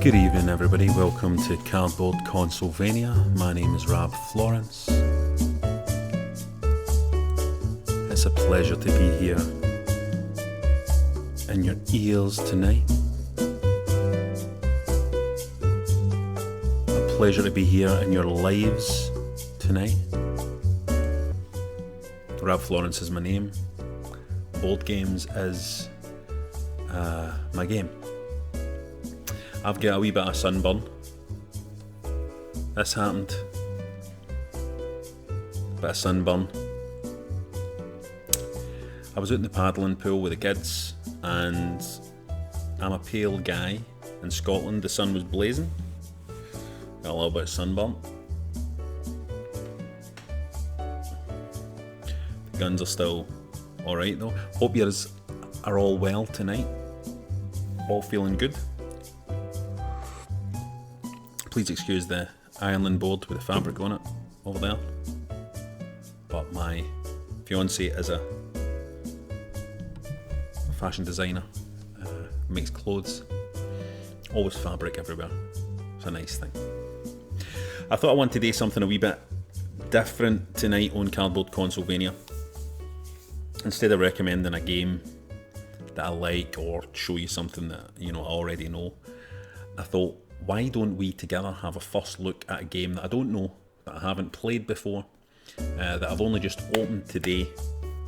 Good evening, everybody. Welcome to Cardboard Consulvania. My name is Rob Florence. It's a pleasure to be here in your ears tonight. A pleasure to be here in your lives tonight. Rob Florence is my name. Board Games is my game. I've got a wee bit of sunburn. This happened. Bit of sunburn. I was out in the paddling pool with the kids, and I'm a pale guy. In Scotland, the sun was blazing. Got a little bit of sunburn. The guns are still alright though. Hope you are all well tonight. All feeling good. Please excuse the ironing board with the fabric on it over there. But my fiance is a fashion designer, makes clothes, always fabric everywhere. It's a nice thing. I thought I wanted to do something a wee bit different tonight on Cardboard Consulvania. Instead of recommending a game that I like or show you something that I already know, I thought, why don't we together have a first look at a game that I don't know, that I haven't played before, that I've only just opened today,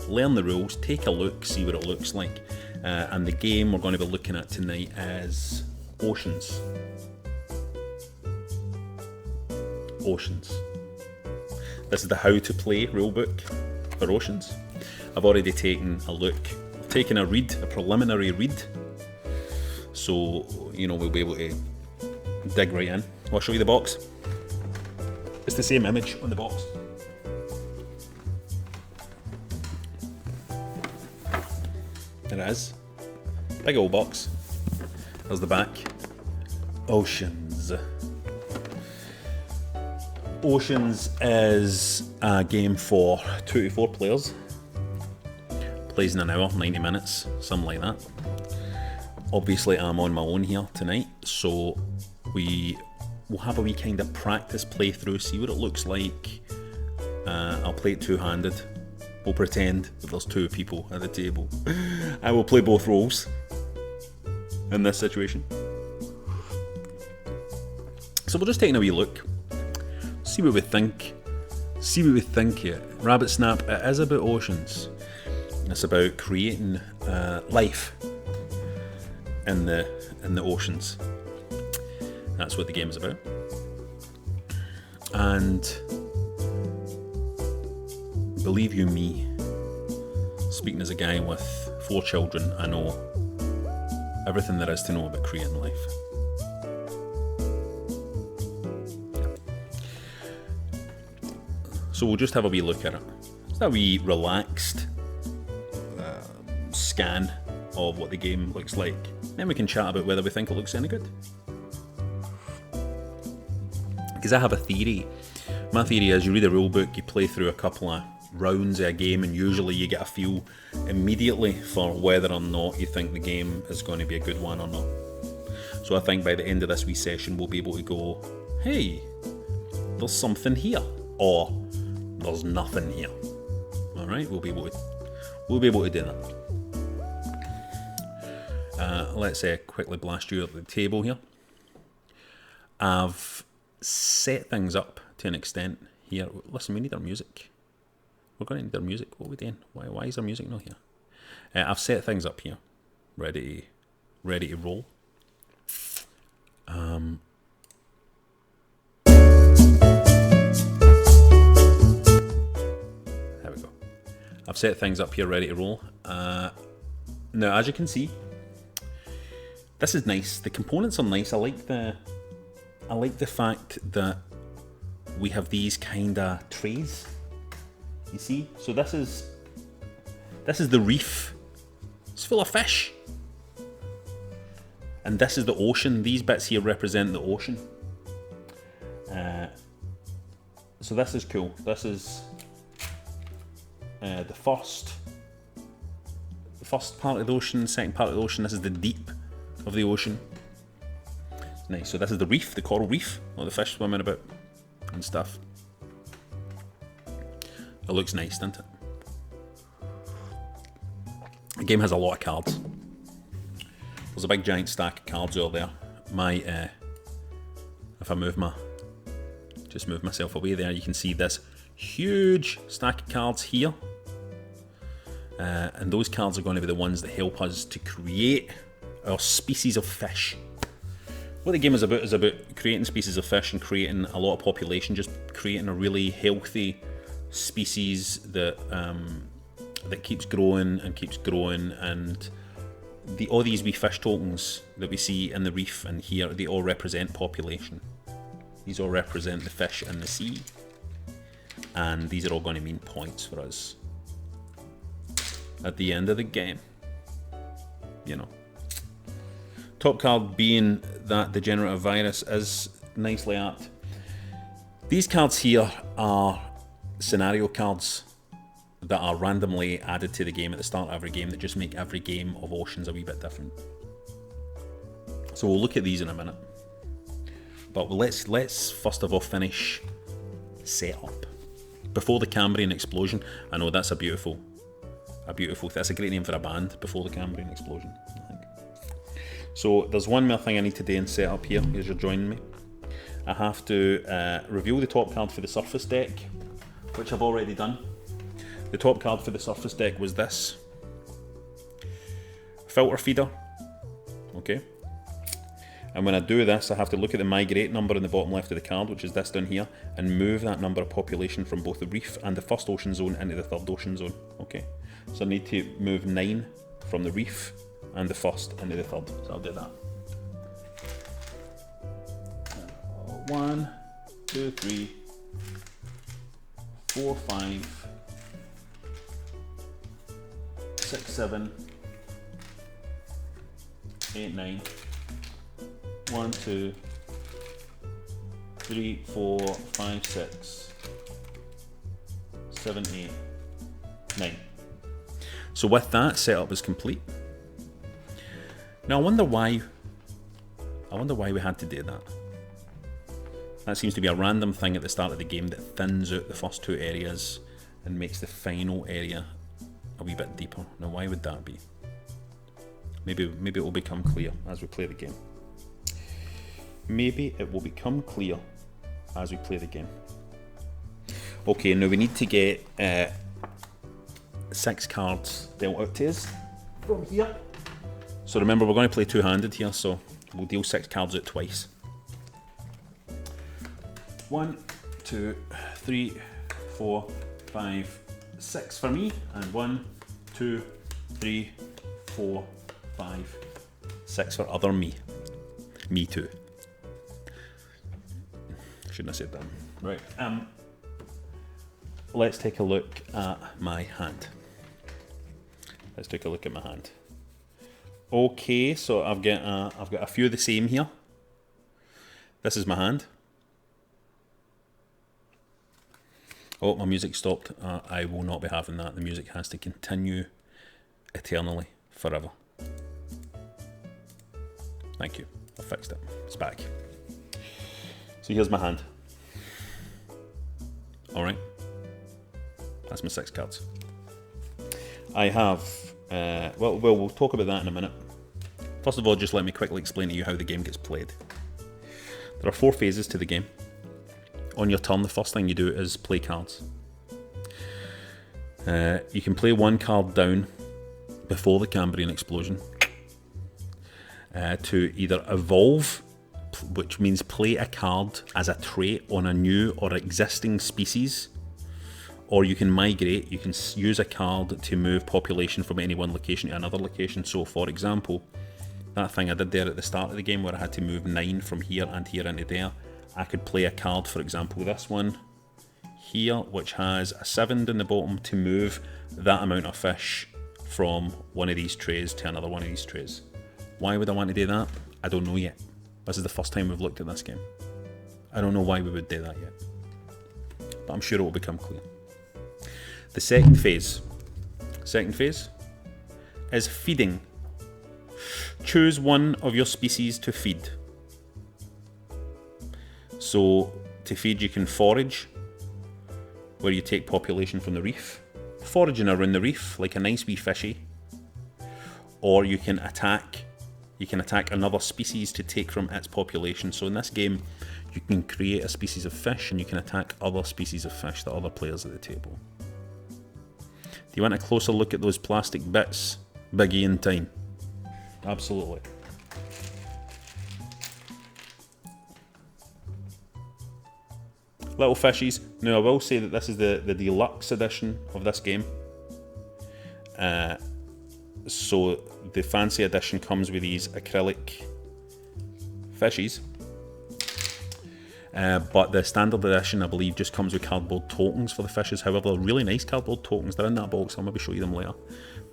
learn the rules, take a look, see what it looks like, and the game we're going to be looking at tonight is Oceans. Oceans. This is the how to play rulebook for Oceans. I've already taken a look, I've taken a preliminary read, so we'll be able to dig right in. I'll show you the box. It's the same image on the box. There it is. Big old box. There's the back. Oceans. Oceans is a game for 2 to 4 players. Plays in an hour, 90 minutes, something like that. Obviously I'm on my own here tonight, so we will have a wee kind of practice playthrough, see what it looks like. I'll play it two-handed. We'll pretend that there's 2 people at the table. I will play both roles in this situation. So we're just taking a wee look, see what we think. Here. Rabbit Snap, it is about oceans. It's about creating life in the oceans. That's what the game is about. And believe you me, speaking as a guy with 4 children, I know everything there is to know about creating life. So we'll just have a wee look at it. It's a wee relaxed scan of what the game looks like. Then we can chat about whether we think it looks any good. Because I have a theory. My theory is you read a rule book, you play through a couple of rounds of a game, and usually you get a feel immediately for whether or not you think the game is going to be a good one or not. So I think by the end of this wee session we'll be able to go, hey, there's something here, or there's nothing here. Alright, we'll be able to do that. Let's quickly blast you up the table here. I've set things up to an extent here. Listen, we need our music. We're going to need our music. What are we doing? Why is our music not here? I've set things up here, ready to roll. There we go. I've set things up here, ready to roll. Now, as you can see, this is nice. The components are nice. I like the fact that we have these kind of trays. You see? So this is the reef. It's full of fish. And this is the ocean. These bits here represent the ocean. So this is cool. This is the first part of the ocean, second part of the ocean. This is the deep of the ocean. Nice. So this is the reef, the coral reef, all the fish swimming about and stuff. It looks nice, doesn't it? The game has a lot of cards. There's a big giant stack of cards over there. If I just move myself away there, you can see this huge stack of cards here. And those cards are going to be the ones that help us to create our species of fish. What the game is about creating species of fish and creating a lot of population, just creating a really healthy species that keeps growing and keeps growing. And all these wee fish tokens that we see in the reef and here, they all represent population. These all represent the fish in the sea, and these are all going to mean points for us at the end of the game. You know. Top card being that degenerative virus is nicely art. These cards here are scenario cards that are randomly added to the game at the start of every game that just make every game of Oceans a wee bit different. So we'll look at these in a minute. But let's first of all finish setup. Before the Cambrian Explosion. I know that's a beautiful, that's a great name for a band, Before the Cambrian Explosion, I think. So there's one more thing I need to do in setup here as you're joining me. I have to reveal the top card for the surface deck, which I've already done. The top card for the surface deck was this. Filter feeder. Okay. And when I do this, I have to look at the migrate number in the bottom left of the card, which is this down here, and move that number of population from both the reef and the first ocean zone into the third ocean zone. Okay. So I need to move 9 from the reef and the first into the third. So I'll do that. 1, 2, 3, 4, 5, 6, 7, 8, 9. 1, 2, 3, 4, 5, 6, 7, 8, 9. So with that, setup is complete. Now I wonder why we had to do that. That seems to be a random thing at the start of the game that thins out the first 2 areas and makes the final area a wee bit deeper. Now why would that be? Maybe it will become clear as we play the game. Maybe it will become clear as we play the game. Okay, now we need to get 6 cards dealt out to us from here. So remember, we're going to play two-handed here, so we'll deal 6 cards out twice. 1, 2, 3, 4, 5, 6 for me, and 1, 2, 3, 4, 5, 6 for other me. Me too. Shouldn't have said that. Right. Let's take a look at my hand. Okay, so I've got a few of the same here. This is my hand. Oh, my music stopped. I will not be having that. The music has to continue eternally, forever. Thank you. I fixed it. It's back. So here's my hand. Alright. That's my 6 cards. I have... well, we'll talk about that in a minute. First of all, just let me quickly explain to you how the game gets played. There are 4 phases to the game. On your turn, the first thing you do is play cards. You can play 1 card down before the Cambrian Explosion to either evolve, which means play a card as a trait on a new or existing species, or you can migrate. You can use a card to move population from any one location to another location. So for example, that thing I did there at the start of the game where I had to move 9 from here and here into there, I could play a card, for example this one here, which has a 7 down the bottom to move that amount of fish from one of these trays to another one of these trays. Why would I want to do that? I don't know yet. This is the first time we've looked at this game. I don't know why we would do that yet, but I'm sure it will become clear. The second phase is feeding. Choose one of your species to feed. So to feed you can forage, where you take population from the reef, foraging around the reef like a nice wee fishy, or you can attack another species to take from its population. So in this game you can create a species of fish and you can attack other species of fish, the other players at the table. Do you want a closer look at those plastic bits, Biggie in time? Absolutely. Little fishies. Now I will say that this is the deluxe edition of this game. So the fancy edition comes with these acrylic fishies. But the standard edition, I believe, just comes with cardboard tokens for the fishes. However, really nice cardboard tokens. They're in that box. I'll maybe show you them later.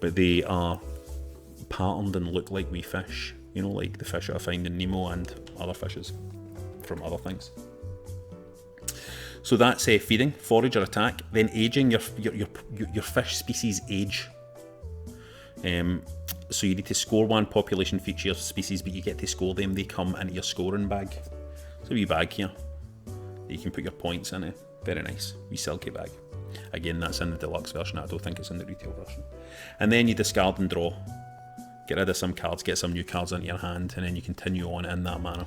But they are patterned and look like wee fish. You know, like the fish that I find in Nemo and other fishes from other things. So that's feeding, forage or attack. Then aging, your fish species age. So you need to score one population for each of your species, but you get to score them. They come into your scoring bag. It's a wee bag here that you can put your points in it. Very nice, wee silky bag. Again, that's in the deluxe version. I don't think it's in the retail version. And then you discard and draw. Get rid of some cards, get some new cards into your hand, and then you continue on in that manner.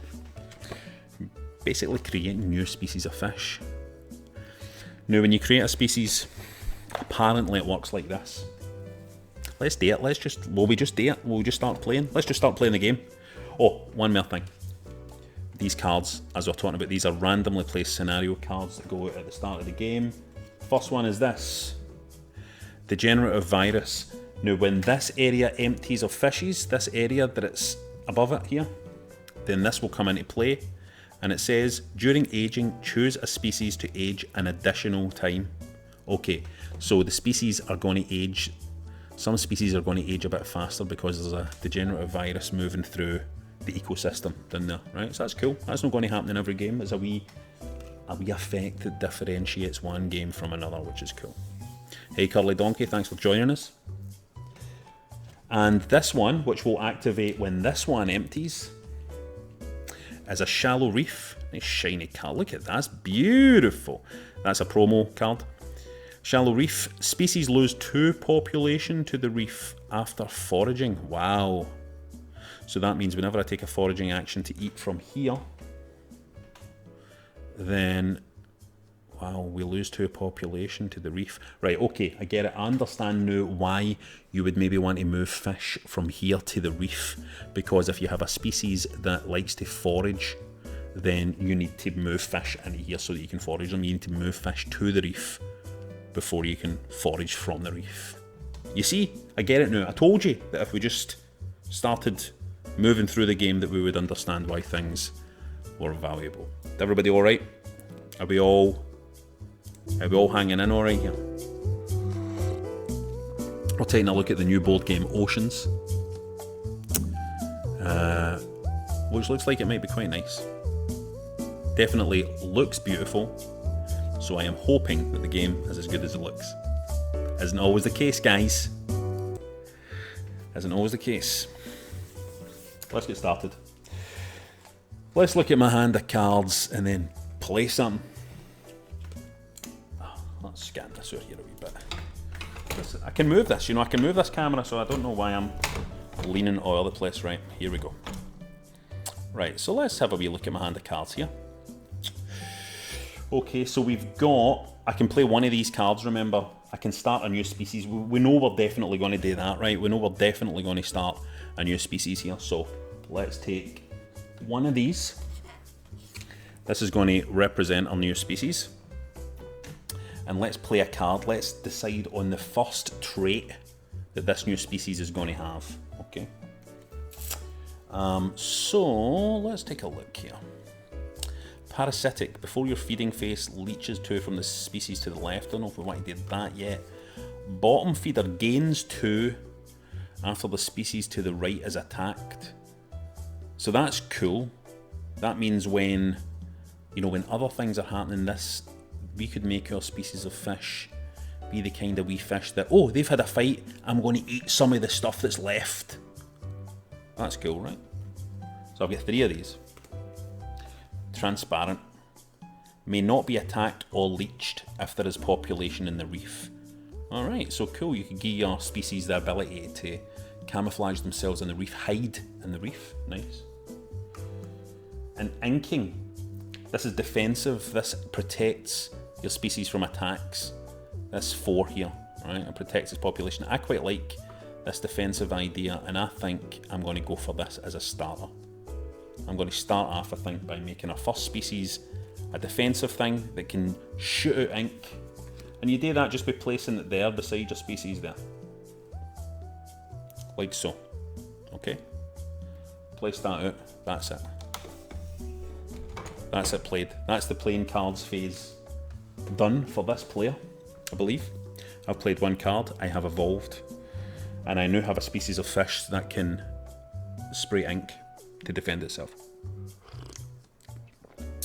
Basically creating new species of fish. Now when you create a species, apparently it works like this. Let's do it. Will we just do it? Will we just start playing? Let's just start playing the game. Oh, one more thing. These cards, as we're talking about, these are randomly placed scenario cards that go out at the start of the game. First one is this. Degenerative virus. Now when this area empties of fishes, this area that it's above it here, then this will come into play. And it says, during aging, choose a species to age an additional time. Okay, so the species are going to age. Some species are going to age a bit faster because there's a degenerative virus moving through the ecosystem down there, right? So that's cool. That's not going to happen in every game. There's a wee effect that differentiates one game from another, which is cool. Hey Curly Donkey, thanks for joining us. And this one, which will activate when this one empties, is a shallow reef. Nice shiny card. Look at that. That's beautiful. That's a promo card. Shallow reef. Species lose 2 population to the reef after foraging. Wow. So that means whenever I take a foraging action to eat from here, then, wow, we lose 2 population to the reef. Right, okay, I get it. I understand now why you would maybe want to move fish from here to the reef, because if you have a species that likes to forage, then you need to move fish into here so that you can forage them. You need to move fish to the reef before you can forage from the reef. You see, I get it now. I told you that if we just started moving through the game that we would understand why things were valuable. Is everybody alright? Are we all hanging in alright here? We're taking a look at the new board game Oceans, which looks like it might be quite nice. Definitely looks beautiful, so I am hoping that the game is as good as it looks. Isn't always the case, guys. Isn't always the case. Let's get started. Let's look at my hand of cards and then play something. Let's scan this out here a wee bit. I can move this, I can move this camera, so I don't know why I'm leaning all over the place. Right, here we go. Right, so let's have a wee look at my hand of cards here. Okay, so I can play one of these cards, remember. I can start a new species. We know we're definitely going to do that, right? We know we're definitely going to start a new species here. So let's take one of these. This is going to represent our new species. And let's play a card. Let's decide on the first trait that this new species is going to have. Okay. So let's take a look here. Parasitic. Before your feeding phase, leeches 2 from the species to the left. I don't know if we want to do that yet. Bottom feeder gains 2 after the species to the right is attacked. So that's cool. That means when other things are happening, we could make our species of fish be the kind of wee fish that, oh, they've had a fight, I'm going to eat some of the stuff that's left. That's cool, right? So I've got 3 of these. Transparent. may not be attacked or leached if there is population in the reef. Alright, so cool, you can give your species the ability to camouflage themselves in the reef, hide in the reef, nice. And inking, this is defensive, this protects your species from attacks. This 4 here, right, it protects its population. I quite like this defensive idea, and I think I'm going to go for this as a starter. I'm going to start off, I think, by making our first species a defensive thing that can shoot out ink. And you do that just by placing it there beside your species there. Like so. Okay? Place that out. That's it. That's it played. That's the playing cards phase done for this player, I believe. I've played 1 card, I have evolved, and I now have a species of fish that can spray ink to defend itself.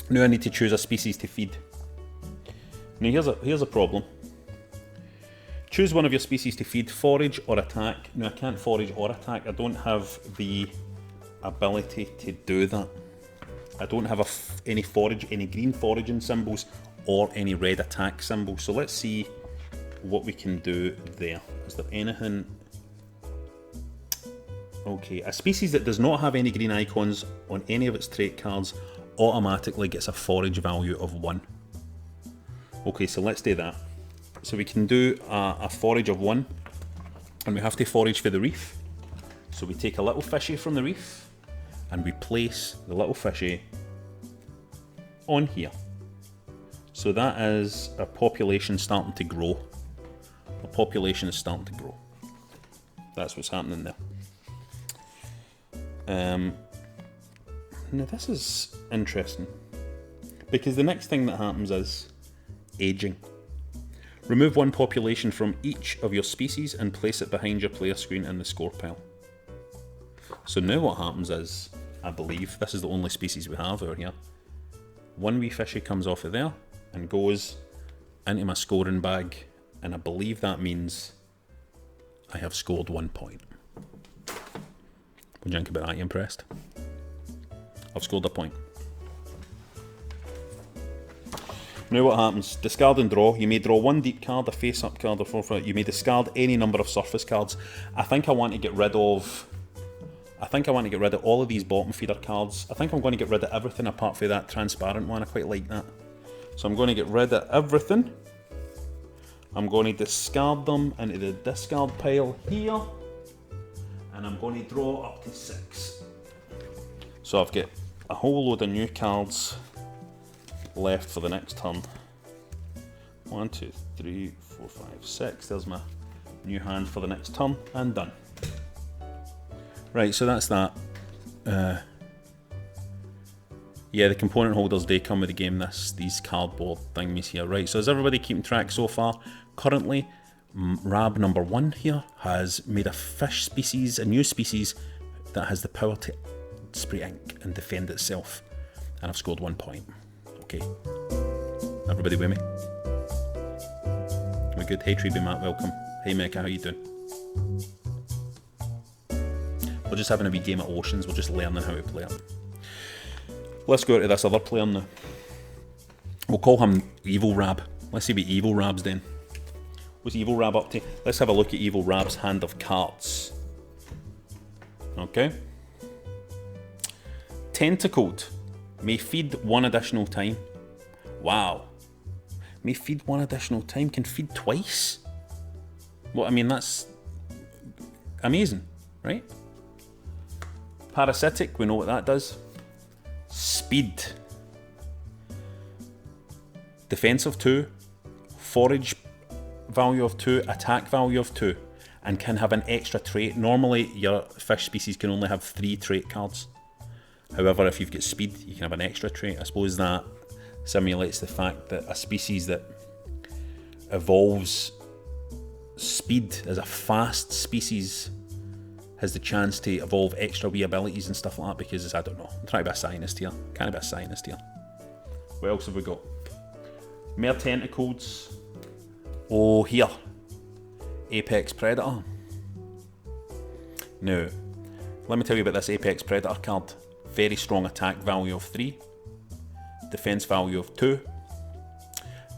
Now I need to choose a species to feed. Now here's a problem. Choose one of your species to feed, forage or attack. Now I can't forage or attack, I don't have the ability to do that. I don't have any green foraging symbols or any red attack symbols. So let's see what we can do there. Is there anything? Okay, a species that does not have any green icons on any of its trait cards automatically gets a forage value of 1. Okay, so let's do that. So we can do a forage of 1, and we have to forage for the reef. So we take a little fishy from the reef, and we place the little fishy on here. So that is a population starting to grow. The population is starting to grow. That's what's happening there. Now this is interesting, because the next thing that happens is aging. Remove 1 population from each of your species and place it behind your player screen in the score pile. So now what happens is, I believe, this is the only species we have over here. 1 wee fishy comes off of there and goes into my scoring bag, and I believe that means I have scored 1 point. What do you think about that? You impressed? I've scored a point. Now what happens? Discard and draw. You may draw 1 deep card, a face-up card, or forfeit. You may discard any number of surface cards. I think I want to get rid of all of these bottom feeder cards. I think I'm going to get rid of everything apart from that transparent one. I quite like that. So I'm going to get rid of everything. I'm going to discard them into the discard pile here. And I'm going to draw up to 6. So I've got a whole load of new cards left for the next turn. 1, 2, 3, 4, 5, 6. There's my new hand for the next turn, and done. Right, so that's that. Yeah, the component holders, they come with the game, these cardboard thingies here. Right, so is everybody keeping track so far? Currently, Rab number 1 here has made a fish species, a new species, that has the power to spray ink and defend itself. And I've scored 1 point. Okay. Everybody with me? We're good. Hey Treeby Matt, welcome. Hey Mecca, how you doing? We're just having a wee game at Oceans, we're just learning how to play it. Let's go to this other player now. We'll call him Evil Rab. Let's see what Evil Rab's doing. What's Evil Rab up to? Let's have a look at Evil Rab's hand of cards. Okay. Tentacled. May feed 1 additional time. Wow. May feed 1 additional time. Can feed twice? Well, I mean, that's amazing, right? Parasitic, we know what that does. Speed. Defense of 2. Forage value of 2. Attack value of 2. And can have an extra trait. Normally, your fish species can only have 3 trait cards. However, if you've got speed, you can have an extra trait. I suppose that simulates the fact that a species that evolves speed as a fast species has the chance to evolve extra wee abilities and stuff like that, because I don't know. I'm trying to be a scientist here. Can't be a scientist here. What else have we got? More tentacles. Oh, here. Apex Predator. Now, let me tell you about this Apex Predator card. Very strong attack value of 3. Defense value of 2.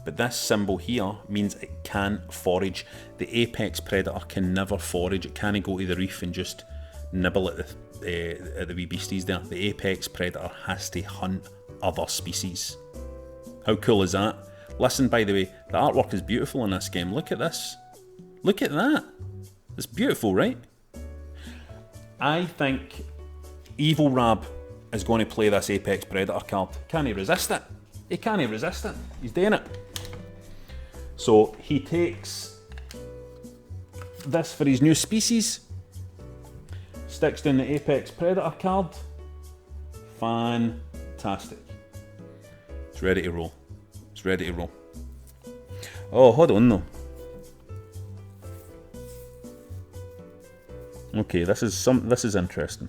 but this symbol here means it can't forage. The apex predator can never forage. It can't go to the reef and just nibble at the wee beasties there. The apex predator has to hunt other species. How cool is that? Listen, by the way, the artwork is beautiful in this game. Look at this. Look at that. It's beautiful, right? I think Evil Rab is going to play this apex predator card. Can he resist it? He can't resist it. He's doing it. So he takes this for his new species. Sticks down the apex predator card. Fantastic. It's ready to roll. It's ready to roll. Oh, hold on though. Okay, this is interesting.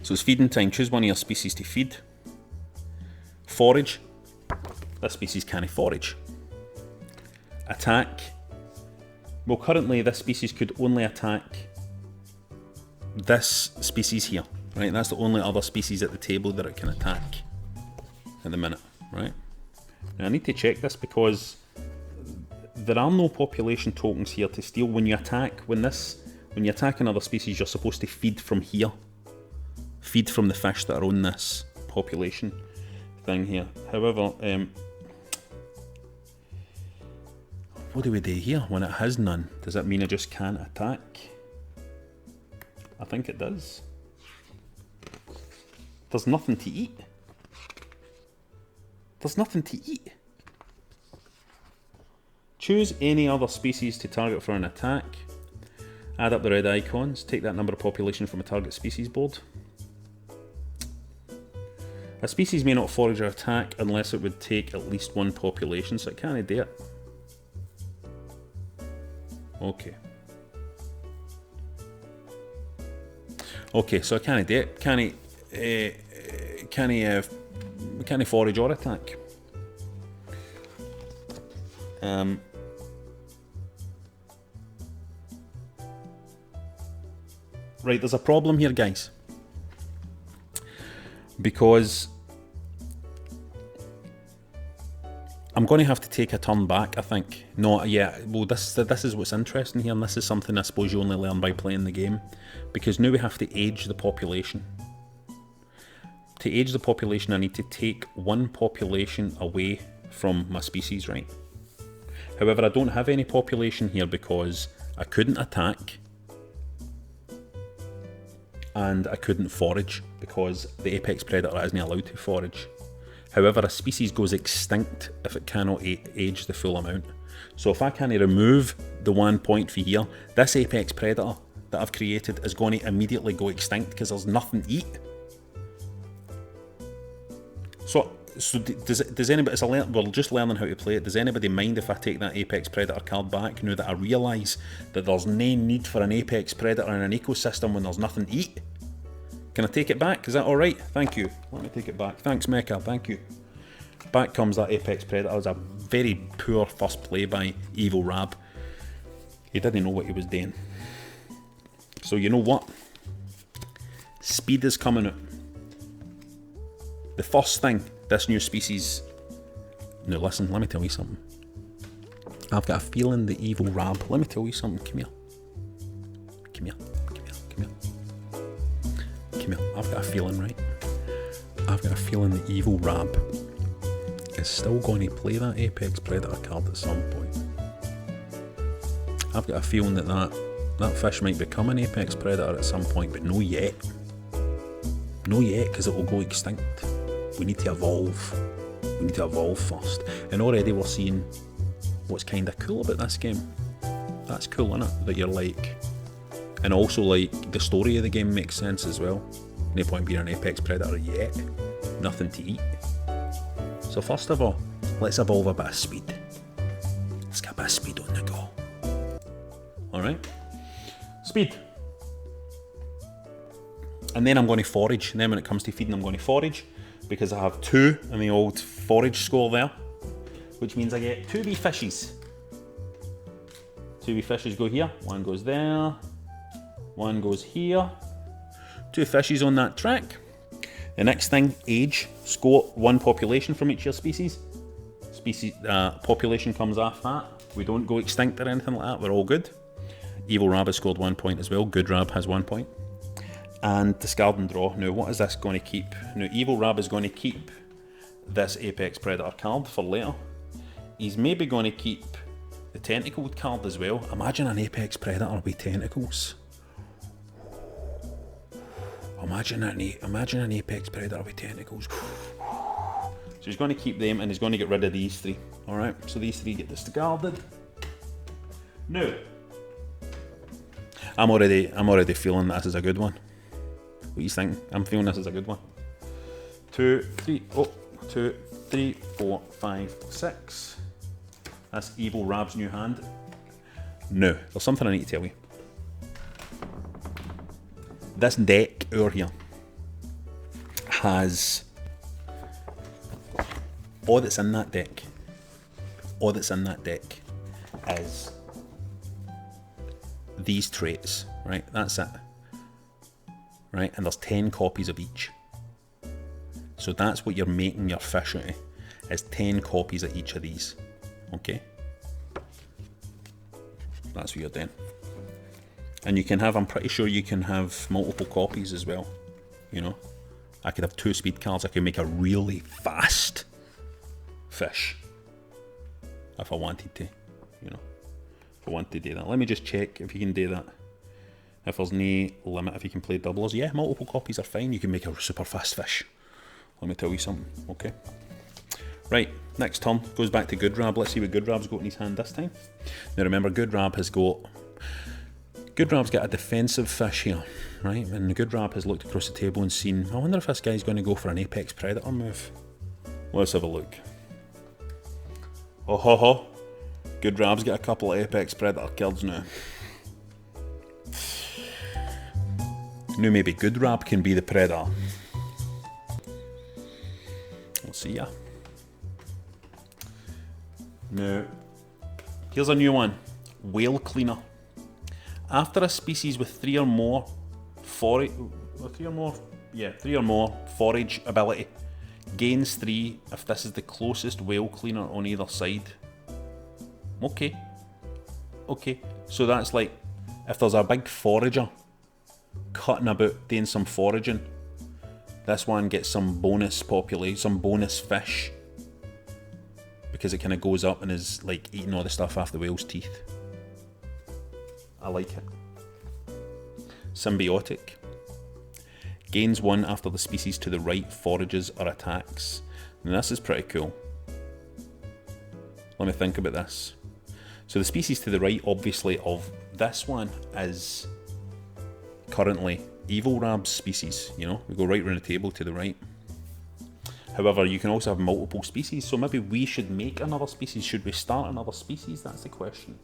So it's feeding time. Choose one of your species to feed. Forage. This species can't forage. Attack. Well, currently this species could only attack this species here, right? That's the only other species at the table that it can attack at the minute, right? Now I need to check this because there are no population tokens here to steal. When you attack, when you attack another species, you're supposed to feed from here. Feed from the fish that are on this population thing here. However, what do we do here when it has none? Does that mean I just can't attack? I think it does. There's nothing to eat. There's nothing to eat. Choose any other species to target for an attack. Add up the red icons. Take that number of population from a target species board. A species may not forage or attack unless it would take at least one population, so it can't do it. Okay. Okay, so I can't do it. Can't forage or attack. Right, there's a problem here, guys. Because I'm going to have to take a turn back, I think. No, yeah, well, this is what's interesting here, and this is something I suppose you only learn by playing the game. Because now we have to age the population. To age the population, I need to take one population away from my species, right? However, I don't have any population here because I couldn't attack. And I couldn't forage because the apex predator isn't allowed to forage. However, a species goes extinct if it cannot age the full amount. So if I can't remove the 1 point for here, this apex predator that I've created is going to immediately go extinct because there's nothing to eat. So does anybody? We're just learning how to play it. Does anybody mind if I take that apex predator card back now that I realise that there's no need for an apex predator in an ecosystem when there's nothing to eat? Can I take it back? Is that all right? Thank you. Let me take it back. Thanks, Mecha. Thank you. Back comes that apex predator. It was a very poor first play by Evil Rab. He didn't know what he was doing. So you know what? Speed is coming out. The first thing this new species... Now listen, let me tell you something. I've got a feeling the Evil Rab... Let me tell you something. Come here. Come here. Come here. Come here. Come here. I've got a feeling, right? I've got a feeling the Evil Rab is still going to play that apex predator card at some point. I've got a feeling that fish might become an apex predator at some point, but no yet. No yet, because it will go extinct. We need to evolve. We need to evolve first. And already we're seeing what's kind of cool about this game. That's cool, innit? That you're like... And also, like, the story of the game makes sense as well. No point being an apex predator yet. Nothing to eat. So first of all, let's evolve a bit of speed. Let's get a bit of speed on the go. Alright? Speed. And then I'm going to forage. And then when it comes to feeding, I'm going to forage. Because I have 2 in the old forage score there. Which means I get 2 wee fishies. 2 wee fishes go here. 1 goes there. 1 goes here. 2 fishies on that track. The next thing, age. Score 1 population from each of your species. species population comes off that. We don't go extinct or anything like that. We're all good. Evil Rab has scored 1 point as well. Good Rab has 1 point. And discard and draw. Now, what is this going to keep? Now, Evil Rab is going to keep this Apex Predator card for later. He's maybe going to keep the tentacled card as well. Imagine an Apex Predator with tentacles. Imagine an Apex Predator with tentacles. So he's going to keep them and he's going to get rid of these three. Alright, so these three get discarded. Now, I'm already feeling this is a good one. What do you think? I'm feeling this is a good one. 2, 3, 2, 3, 4, 5, 6. That's Evil Rab's new hand. Now, there's something I need to tell you. This deck over here has all that's in that deck. All that's in that deck is these traits, right? That's it. Right? And there's 10 copies of each. So that's what you're making your fish out of, is 10 copies of each of these. Okay? That's what you're doing. And you can have, I'm pretty sure you can have multiple copies as well. You know? I could have 2 speed cards, I could make a really fast fish. If I wanted to, you know. If I wanted to do that. Let me just check if you can do that. If there's no limit, if you can play doublers. Yeah, multiple copies are fine. You can make a super fast fish. Let me tell you something, okay? Right, next turn goes back to Good Rab. Let's see what Good Rab's got in his hand this time. Now remember, Good Rab's got a defensive fish here, right? And the Good Rab has looked across the table and seen, I wonder if this guy's going to go for an Apex Predator move. Let's have a look. Oh ho ho. Good Rab's got a couple of Apex Predator kills now. Now maybe Good Rab can be the Predator. We'll see ya. Now, here's a new one. Whale Cleaner. After a species with 3 or more forage ability gains 3 if this is the closest whale cleaner on either side. Okay. So that's like if there's a big forager cutting about doing some foraging, this one gets some bonus population, some bonus fish, because it kind of goes up and is like eating all the stuff off the whale's teeth. I like it. Symbiotic. Gains 1 after the species to the right forages or attacks. Now this is pretty cool. Let me think about this. So the species to the right, obviously, of this one is currently Evil Rab's species. You know, we go right around the table to the right. However, you can also have multiple species, so maybe we should make another species. Should we start another species? That's the question.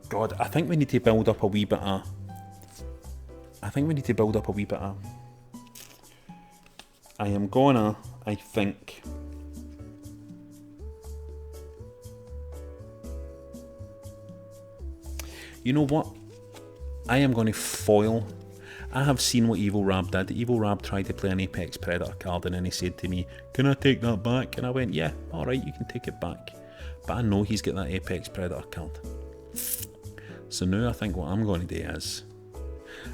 God, I think we need to build up a wee bit of... I think... You know what? I am going to foil... I have seen what Evil Rab did. Evil Rab tried to play an Apex Predator card and then he said to me, "Can I take that back?" And I went, "Yeah, alright, you can take it back." But I know he's got that Apex Predator card. So now I think what I'm going to do is,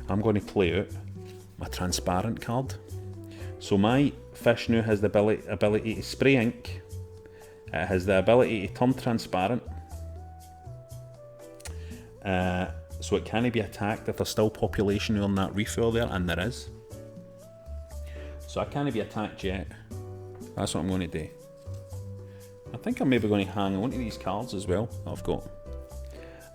I'm going to play out my transparent card. So my fish now has the ability to spray ink. It has the ability to turn transparent. So it can't be attacked if there's still population on that reef over there, and there is. So I can't be attacked yet. That's what I'm going to do. I think I'm maybe going to hang on to these cards as well that I've got.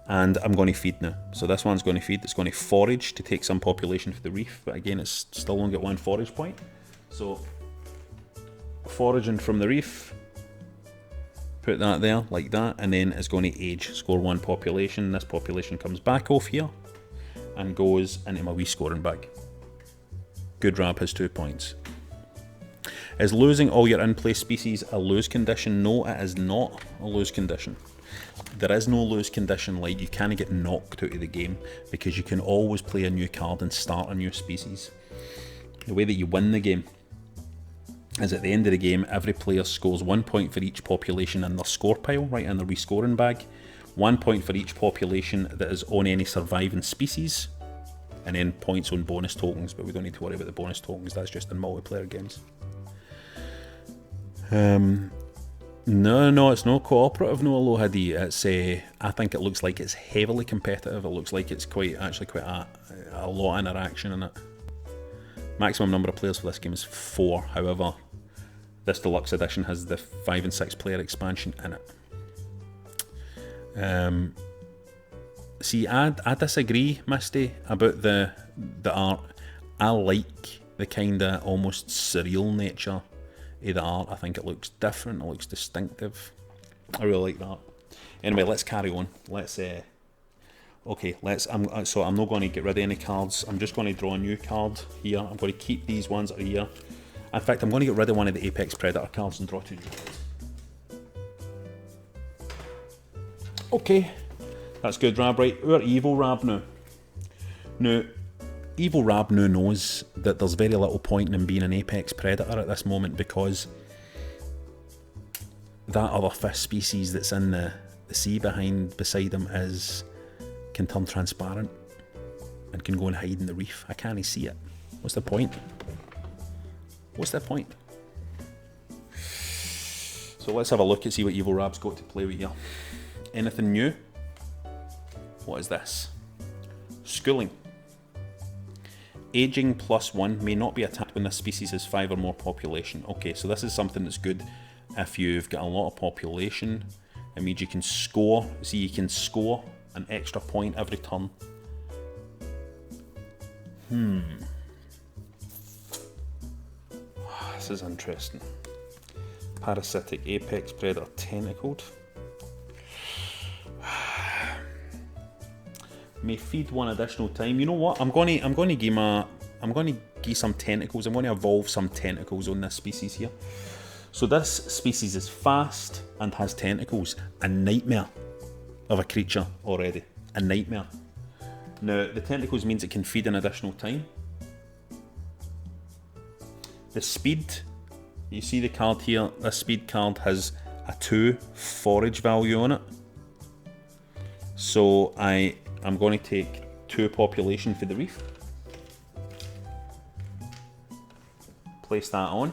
And I'm going to feed now. So this one's going to feed. It's going to forage to take some population for the reef, but again, it's still only got 1 forage point. So foraging from the reef, put that there like that, and then it's going to age, score 1 population. This population comes back off here and goes into my wee scoring bag. Good Rab has 2 points. Is losing all your in-play species a lose condition? No, it is not a lose condition. There is no lose condition, like you can't get knocked out of the game, because you can always play a new card and start a new species. The way that you win the game is at the end of the game, every player scores 1 point for each population in their score pile, right in the rescoring bag. 1 point for each population that is on any surviving species, and then points on bonus tokens, but we don't need to worry about the bonus tokens, that's just in multiplayer games. No, it's no cooperative, no Aloha D. It's I think it looks like it's heavily competitive. It looks like it's quite a lot of interaction in it. Maximum number of players for this game is 4. However, this deluxe edition has the 5 and 6 player expansion in it. See, I disagree, Misty, about the art. I like the kind of almost surreal nature of the art. I think it looks different, it looks distinctive. I really like that. Anyway, let's carry on. Let's so I'm not going to get rid of any cards. I'm just going to draw a new card here. I'm going to keep these ones that are here. In fact, I'm going to get rid of one of the Apex Predator cards and draw 2 new cards. Okay, that's good, Rab. Right, our Evil Rab now. Now, Evil Rab now knows that there's very little point in him being an Apex Predator at this moment, because that other fish species that's in the sea beside him can turn transparent and can go and hide in the reef. I can't see it. What's the point? What's the point? So let's have a look and see what Evil Rab's got to play with here. Anything new? What is this? Schooling. Aging +1 may not be attacked when this species has 5 or more population. Okay, so this is something that's good if you've got a lot of population. It means you can score. See, you can score an extra point every turn. This is interesting. Parasitic, Apex Predator, Tentacled. May feed 1 additional time. You know what? I'm going to give some tentacles. I'm going to evolve some tentacles on this species here. So this species is fast and has tentacles. A nightmare of a creature already. A nightmare. Now the tentacles means it can feed an additional time. The speed, you see the card here, this speed card has a 2 forage value on it. So I'm going to take 2 population for the reef. Place that on.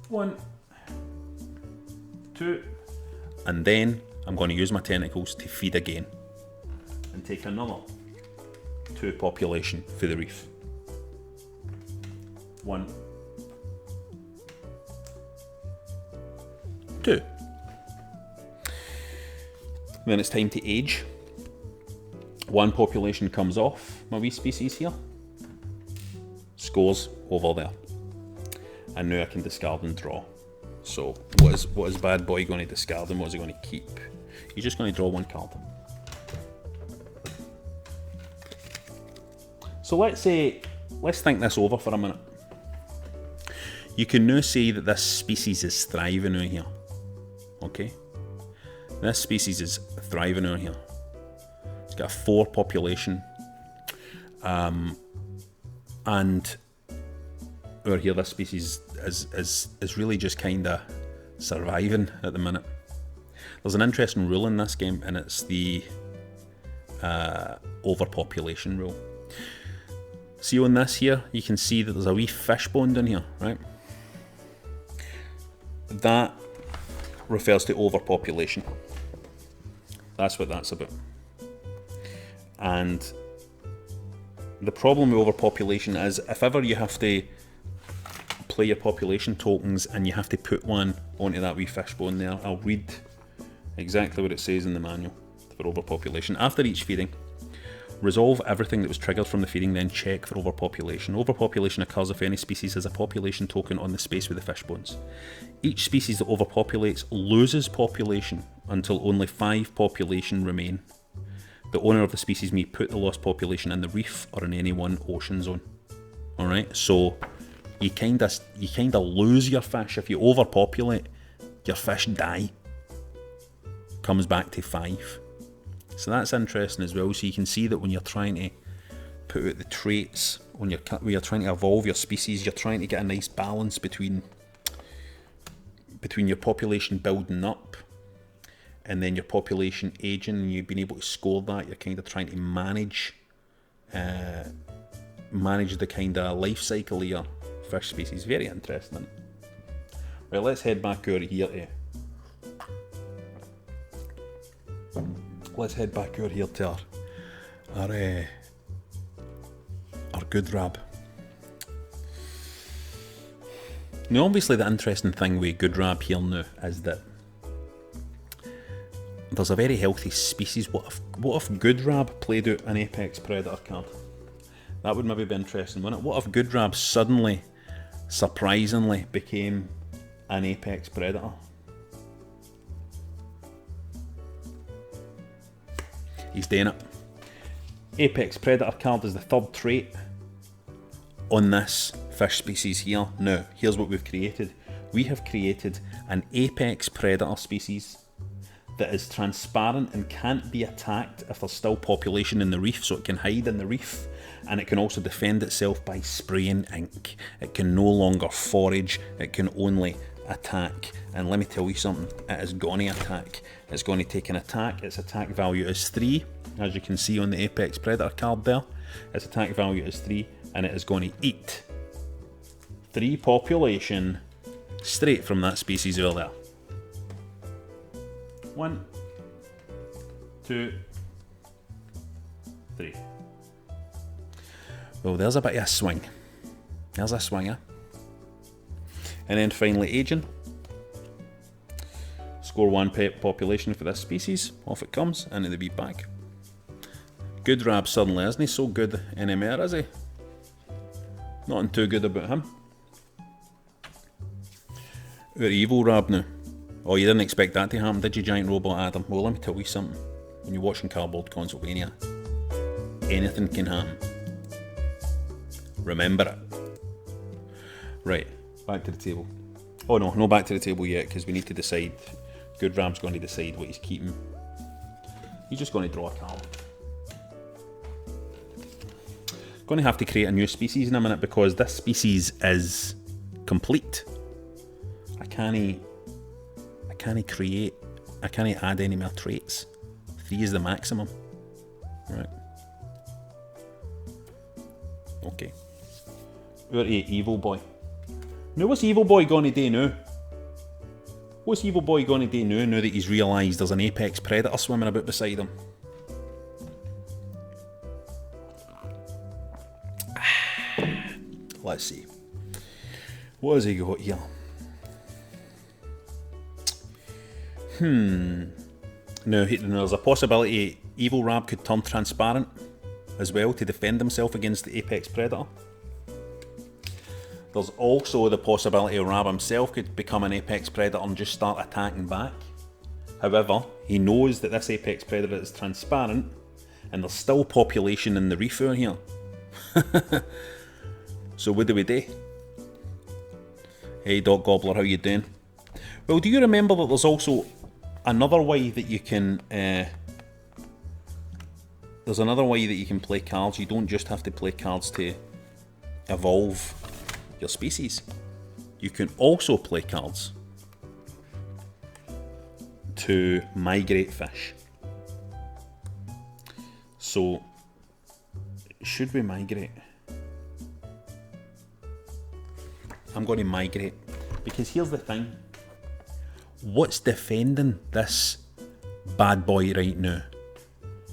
1, 2, and then I'm going to use my tentacles to feed again and take another 2 population for the reef. 1, 2. Then it's time to age. 1 population comes off my wee species here. Scores over there. And now I can discard and draw. So what is bad boy going to discard and what is he going to keep? He's just going to draw 1 card. So let's think this over for a minute. You can now say that this species is thriving out here. Okay? This species is thriving out here. It's got a 4 population. And over here this species is really just kind of surviving at the minute. There's an interesting rule in this game, and it's the overpopulation rule. See on this here, you can see that there's a wee fish bone down here, right? That refers to overpopulation. That's what that's about. And the problem with overpopulation is if ever you have to play your population tokens and you have to put one onto that wee fish bone there, I'll read exactly what it says in the manual for overpopulation. After each feeding, resolve everything that was triggered from the feeding, then check for overpopulation. Overpopulation occurs if any species has a population token on the space with the fish bones. Each species that overpopulates loses population until only 5 population remain. The owner of the species may put the lost population in the reef or in any one ocean zone. Alright, so you kinda lose your fish. If you overpopulate, your fish die. comes back to 5. So that's interesting as well. So you can see that when you're trying to put out the traits, when you're trying to evolve your species, you're trying to get a nice balance between your population building up and then your population aging, and you've been able to score that. You're kind of trying to manage the kind of life cycle of your fish species. Very interesting. Right, let's head back over here to our good rab. Now, obviously, the interesting thing with good rab here now is that there's a very healthy species. What if good rab played out an apex predator card? That would maybe be interesting, wouldn't it? What if good rab suddenly, surprisingly, became an apex predator? He's doing it. Apex predator card is the third trait on this fish species here. Now, here's what we've created. We have created an apex predator species that is transparent and can't be attacked if there's still population in the reef, so it can hide in the reef, and it can also defend itself by spraying ink. It can no longer forage, it can only attack. And let me tell you something, it is going to attack. It's going to take an attack. Its attack value is 3, as you can see on the apex predator card there. Its attack value is 3, and it is going to eat 3 population straight from that species over there. 1, 2, 3. Well, there's a bit of a swing. There's a swinger. And then finally aging. Score 1 pet population for this species. Off it comes into the wee bag. Good rab suddenly isn't so good anymore, is he? Nothing too good about him. Our evil rab now. Oh, you didn't expect that to happen, did you, Giant Robot Adam? Well, let me tell you something. When you're watching Cardboard Consultania, anything can happen. Remember it. Right, back to the table. Oh no, no back to the table yet, because we need to decide. Good Rab's going to decide what he's keeping. He's just going to draw a card. Going to have to create a new species in a minute, because this species is complete. I can't add any more traits. 3 is the maximum. Right. Okay. We're to Evil Boy. Now, what's Evil Boy going to do now? What's Evil Boy going to do now that he's realised there's an apex predator swimming about beside him? Let's see. What has he got here? Now, there's a possibility Evil Rab could turn transparent as well to defend himself against the apex predator. There's also the possibility Rab himself could become an apex predator and just start attacking back. However, he knows that this apex predator is transparent and there's still population in the reef out here. So what do we do? Hey Doc Gobbler, how you doing? Well, do you remember that there's also another way that you can there's another way that you can play cards. You don't just have to play cards to evolve your species. You can also play cards to migrate fish. So, should we migrate? I'm going to migrate, because here's the thing. What's defending this bad boy right now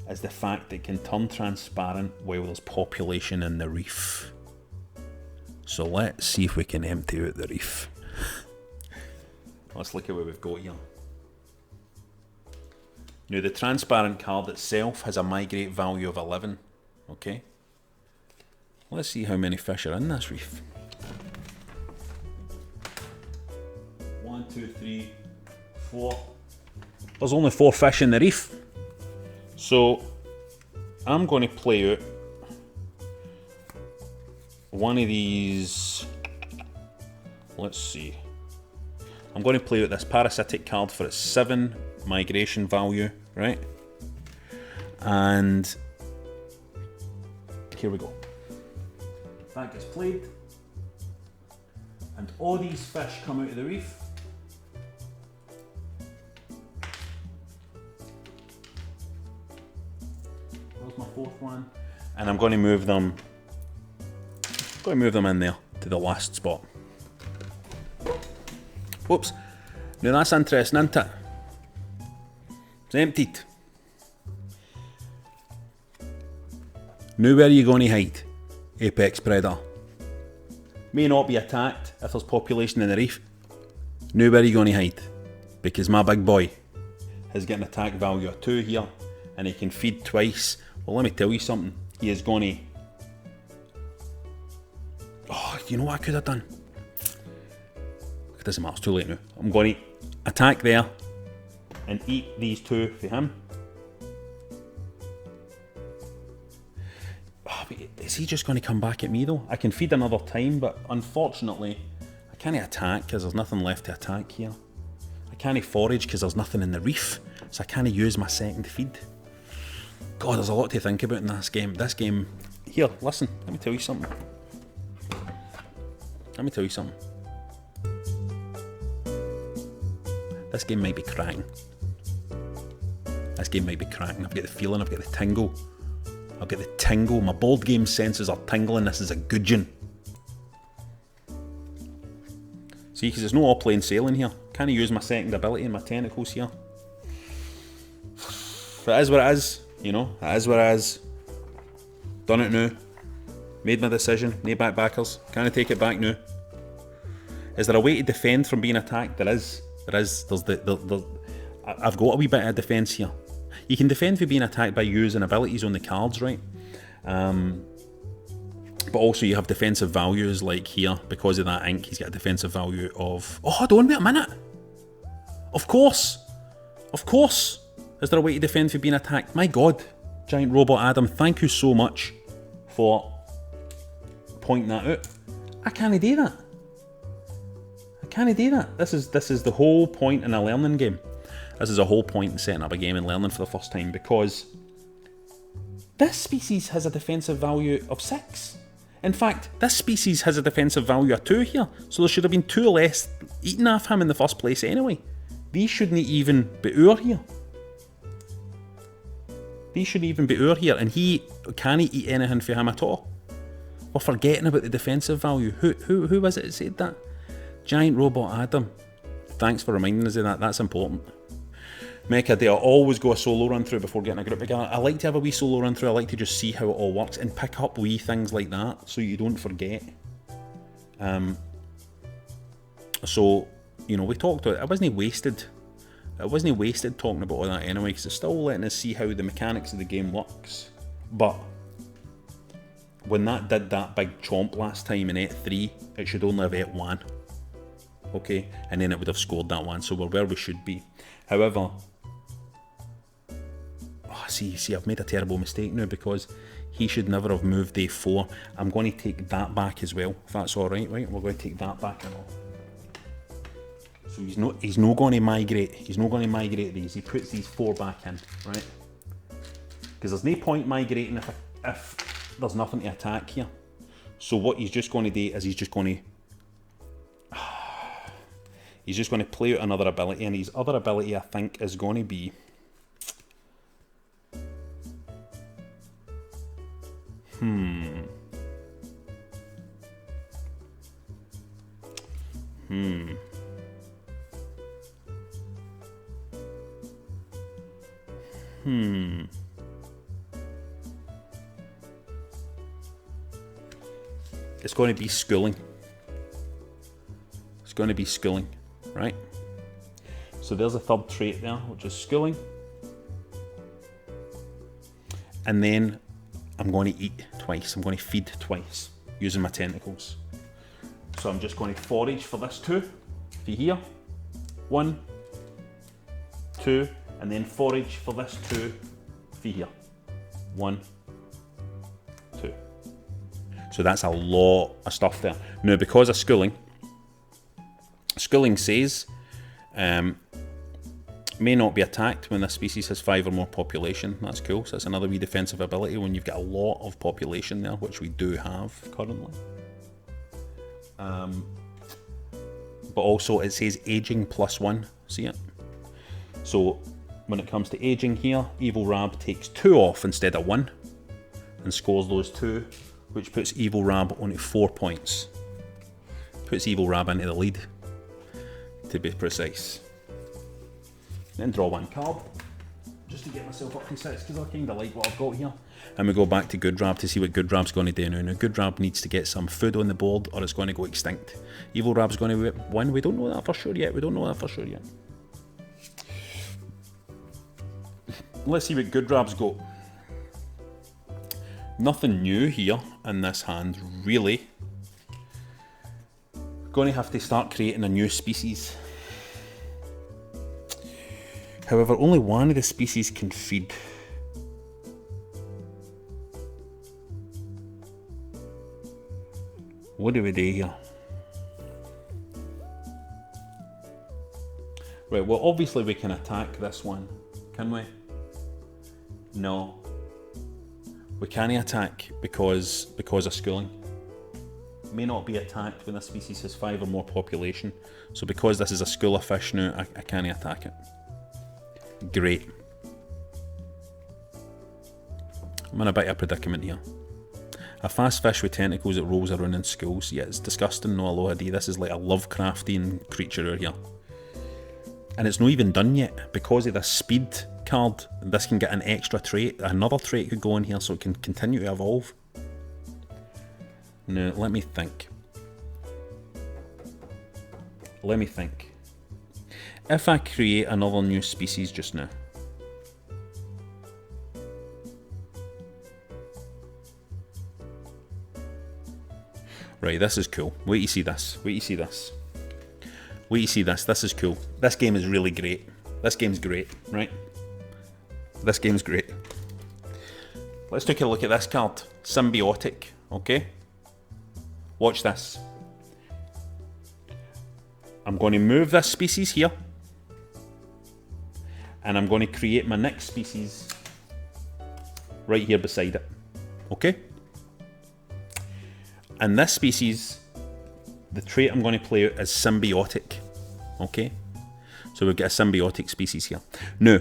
is the fact that it can turn transparent while there's population in the reef. So let's see if we can empty out the reef. Let's look at what we've got here. Now, the transparent card itself has a migrate value of 11. Okay. Let's see how many fish are in this reef. 1, 2, 3, 4. There's only 4 fish in the reef. So I'm going to play out one of these. Let's see. I'm going to play out this parasitic card for its 7 migration value, right? And here we go. That gets played, and all these fish come out of the reef. There's my fourth one, and I'm going to move them. In there to the last spot. Whoops. Now that's interesting, isn't it? It's emptied. Now where are you going to hide, apex predator? May not be attacked if there's population in the reef. Now where are you going to hide? Because my big boy has got an attack value of 2 here, and he can feed twice. Well, let me tell you something. He is going to... Oh, you know what I could have done? It doesn't matter, it's too late now. I'm going to attack there and eat these 2 for him. Oh, but is he just going to come back at me though? I can feed another time, but unfortunately I can't attack because there's nothing left to attack here. I can't forage because there's nothing in the reef, so I can't use my second feed. God, there's a lot to think about in this game. This game, here, listen, let me tell you something. This game might be cracking. I've got the feeling, I've got the tingle. My board game senses are tingling. This is a goodgeon. See, because there's no all plain sailing here. Can't use my second ability and my tentacles here. It is what it is, you know. It is what it is. Done it now. Made my decision. No backers. Can't take it back now. Is there a way to defend from being attacked? There is. There's I've got a wee bit of defence here. You can defend from being attacked by using abilities on the cards, right? But also you have defensive values like here. Because of that ink, he's got a defensive value of... Oh, hold on, wait a minute. Of course. Is there a way to defend from being attacked? My God. Giant Robot Adam, thank you so much for pointing that out. I can't do that. This is the whole point in a learning game. This is a whole point in setting up a game and learning for the first time, because this species has a defensive value of 6. In fact, this species has a defensive value of 2 here, so there should have been 2 less eaten off him in the first place anyway. These shouldn't even be over here. And he can't eat anything for him at all. We're forgetting about the defensive value. Who was it that said that? Giant Robot Adam. Thanks for reminding us of that. That's important. Mecha Day, I always go a solo run through before getting a group together. I like to have a wee solo run through. I like to just see how it all works and pick up wee things like that so you don't forget. So, you know, we talked about it. I wasn't wasted talking about all that anyway, because it's still letting us see how the mechanics of the game works. But when that did that big chomp last time in ate 3, it should only have ate 1. Okay, and then it would have scored that 1, so we're where we should be. However, see, I've made a terrible mistake now, because he should never have moved day 4. I'm going to take that back as well, if that's alright, right? We're going to take that back and all. So he's not going to migrate. He's not going to migrate these. He puts these 4 back in, right? Because there's no point migrating if there's nothing to attack here. So what he's just going to do is he's just going to play out another ability, and his other ability I think is going to be It's going to be schooling. Right? So there's a third trait there, which is schooling. And then I'm going to eat twice. I'm going to feed twice using my tentacles. So I'm just going to forage for this 2. For here. 1, 2, and then forage for this 2 for here. 1, 2. So that's a lot of stuff there. Now, because of schooling says May not be attacked when this species has 5 or more population. That's cool. So that's another wee defensive ability when you've got a lot of population there, which we do have currently. But also it says aging +1. See it? So when it comes to aging here, Evil Rab takes 2 off instead of 1 and scores those 2, which puts Evil Rab onto 4 points. Puts Evil Rab into the lead, to be precise. Then draw 1 card, just to get myself up to 6, because I kind of like what I've got here. And we go back to Good Rab to see what Good Rab's going to do now. Now Good Rab needs to get some food on the board or it's going to go extinct. Evil Rab's going to win. We don't know that for sure yet. Let's see what Good Rab's got. Nothing new here in this hand, really. Going to have to start creating a new species. However, only one of the species can feed. What do we do here? Right, well obviously we can attack this one, can we? No. We can't attack because of schooling. May not be attacked when a species has 5 or more population. So because this is a school of fish now, I can't attack it. Great. I'm in a bit of a predicament here. A fast fish with tentacles that rolls around in schools. Yeah, it's disgusting, no aloha dee. This is like a Lovecraftian creature out here. And it's not even done yet. Because of this speed card, this can get an extra trait. Another trait could go in here so it can continue to evolve. Now, let me think. If I create another new species just now, right, this is cool. Wait you see this. This is cool. This game is really great. This game's great, right? This game's great. Let's take a look at this card. Symbiotic, okay? Watch this. I'm going to move this species here. And I'm going to create my next species right here beside it. Okay? And this species, the trait I'm going to play out is symbiotic. Okay? So we've got a symbiotic species here. Now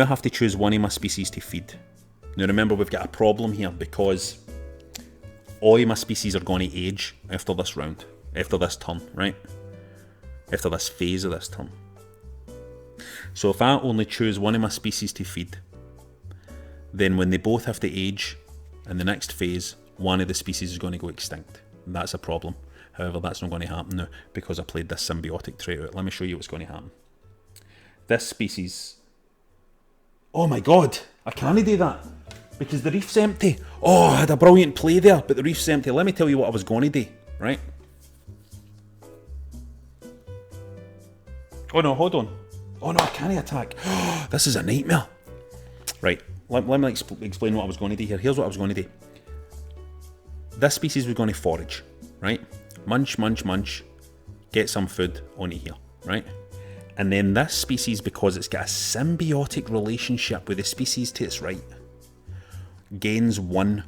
I have to choose one of my species to feed. Now remember, we've got a problem here because all of my species are going to age after this round, after this turn, right? After this phase of this turn. So if I only choose one of my species to feed, then when they both have to age in the next phase, one of the species is going to go extinct. That's a problem. However, that's not going to happen now because I played this symbiotic trait out. Let me show you what's going to happen. This species... Oh my god! I can't do that! Because the reef's empty. Oh, I had a brilliant play there, but the reef's empty. Let me tell you what I was going to do, right? Oh no, hold on. Oh no, I can't attack. This is a nightmare. Right, let me explain what I was going to do here. Here's what I was going to do. This species was going to forage, right? Munch, munch, munch. Get some food onto here, right? And then this species, because it's got a symbiotic relationship with the species to its right, gains one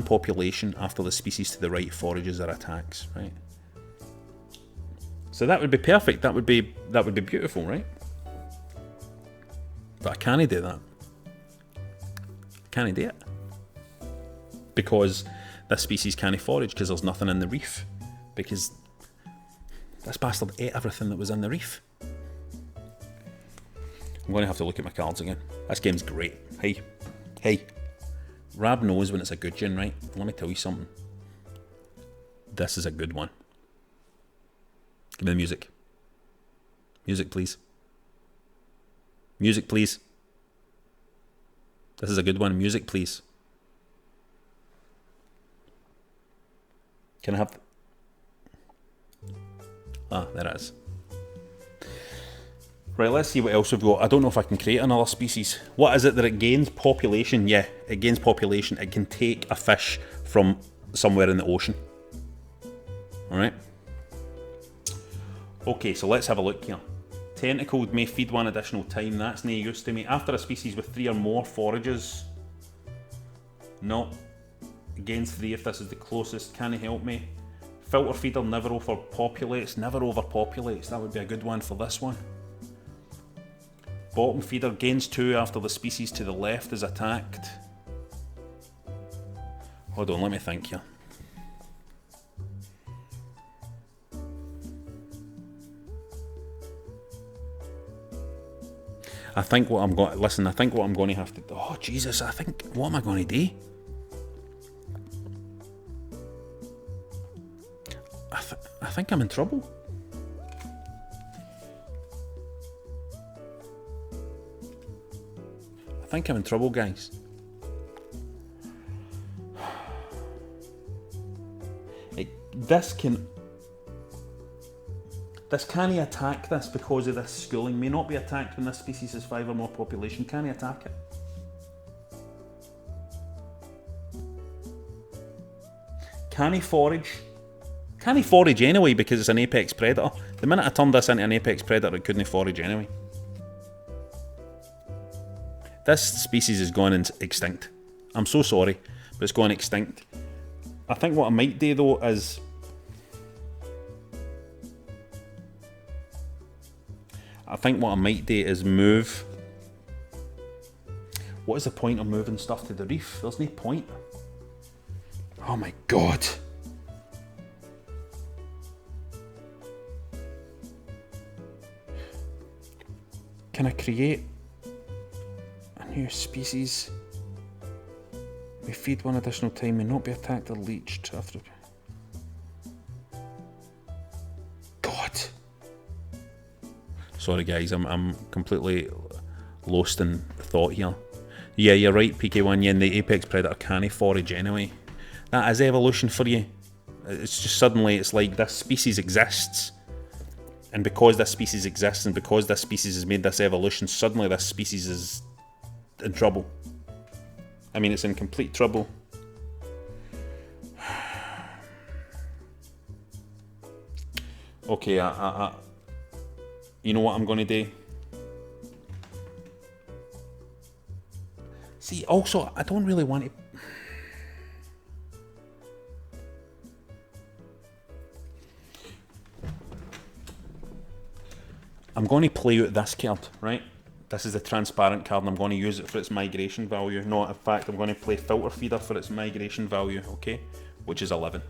population after the species to the right forages or attacks, right? So that would be perfect. That would be beautiful, right? But I can't do that. I can't do it. Because this species can't forage because there's nothing in the reef. Because this bastard ate everything that was in the reef. I'm going to have to look at my cards again. This game's great. Hey. Rab knows when it's a good gen, right? Let me tell you something. This is a good one. Give me the music. Music, please. Music, please. This is a good one. Music, please. Can I have... Ah, there it is. Right, let's see what else we've got. I don't know if I can create another species. What is it that it gains? Population. Yeah, it gains population. It can take a fish from somewhere in the ocean. Alright. Okay, so let's have a look here. tentacled may feed one additional time. That's no use to me. After a species with 3 or more forages. No. Against 3 if this is the closest. Can he help me? Filter feeder never overpopulates. Never overpopulates. That would be a good one for this one. Bottom feeder gains 2 after the species to the left is attacked. Hold on, let me think here. I think what I'm going... Listen, I think what I'm going to have to... Oh, Jesus, I think... What am I going to do? I think I'm in trouble. I think I'm in trouble, guys. This can he attack this because of this schooling? May not be attacked when this species has 5 or more population. Can he attack it? Can he forage? Can he forage anyway because it's an apex predator? The minute I turned this into an apex predator, it couldn't forage anyway. This species is gone extinct. I'm so sorry, but it's gone extinct. I think what I might do though is... move... What is the point of moving stuff to the reef? There's no point. Oh my god. Can I create a new species? We feed 1 additional time, may not be attacked or leached after... God. Sorry guys, I'm completely lost in thought here. Yeah, you're right, PK1, yeah, and the apex predator can't forage anyway. That is evolution for you. It's just suddenly, it's like this species exists. And because this species exists and because this species has made this evolution, suddenly this species is in trouble. I mean, it's in complete trouble. Okay, you know what I'm going to do? See, also, I don't really want to... I'm going to play out this card, right? This is the transparent card and I'm going to use it for its migration value. No, in fact, I'm going to play filter feeder for its migration value, okay? Which is 11.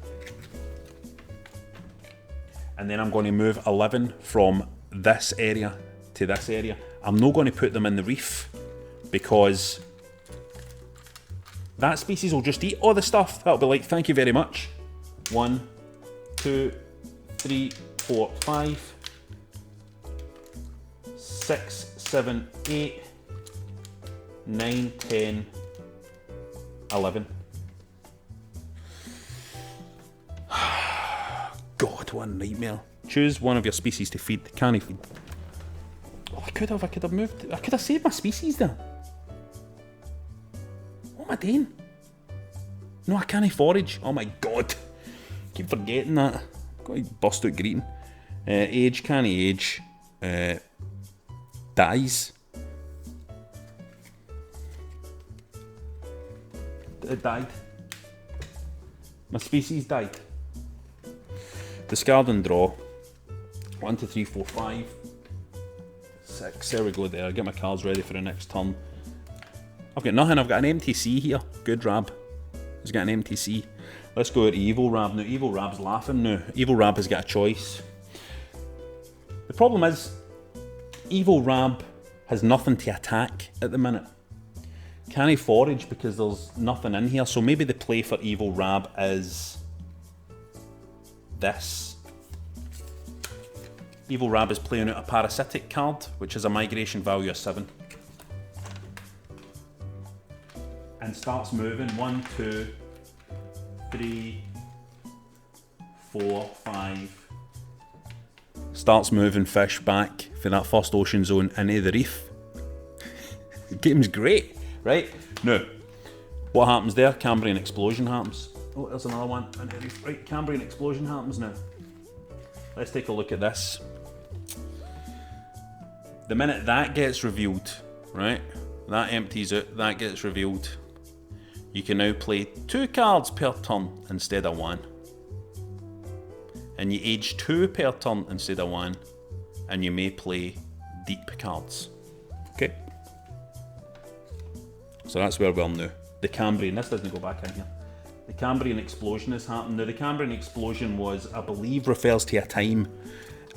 And then I'm going to move 11 from this area to this area. I'm not going to put them in the reef because that species will just eat all the stuff. That'll be like, thank you very much. 1, 2, 3, 4, 5. 6, 7, 8, 9, 10, 11. God, what a nightmare. Choose one of your species to feed. Can he feed? Oh, I could have moved. I could have saved my species there. What am I doing? No, I can't forage. Oh my god. Keep forgetting that. Got to bust out greeting. Age, can he age? Dies. It died. My species died. Discard and draw. 1, 2, 3, 4, 5, 6. There we go there. Get my cards ready for the next turn. I've got nothing. I've got an MTC here. Good Rab. He's got an MTC. Let's go to Evil Rab. Now, Evil Rab's laughing now. Evil Rab has got a choice. The problem is, Evil Rab has nothing to attack at the minute. Can he forage because there's nothing in here? So maybe the play for Evil Rab is this. Evil Rab is playing out a parasitic card, which has a migration value of 7. And starts moving 1, 2, 3, 4, 5. Starts moving fish back for that first ocean zone into the reef. The game's great, right? Now, what happens there? Cambrian explosion happens. Oh, there's another one into the reef. Right, Cambrian explosion happens now. Let's take a look at this. The minute that gets revealed, right? That empties out, that gets revealed. You can now play 2 cards per turn instead of 1. And you age 2 per turn instead of 1. And you may play deep cards. Okay? So that's where we are now. The Cambrian, this doesn't go back in here. The Cambrian explosion has happened. Now the Cambrian explosion was, I believe, refers to a time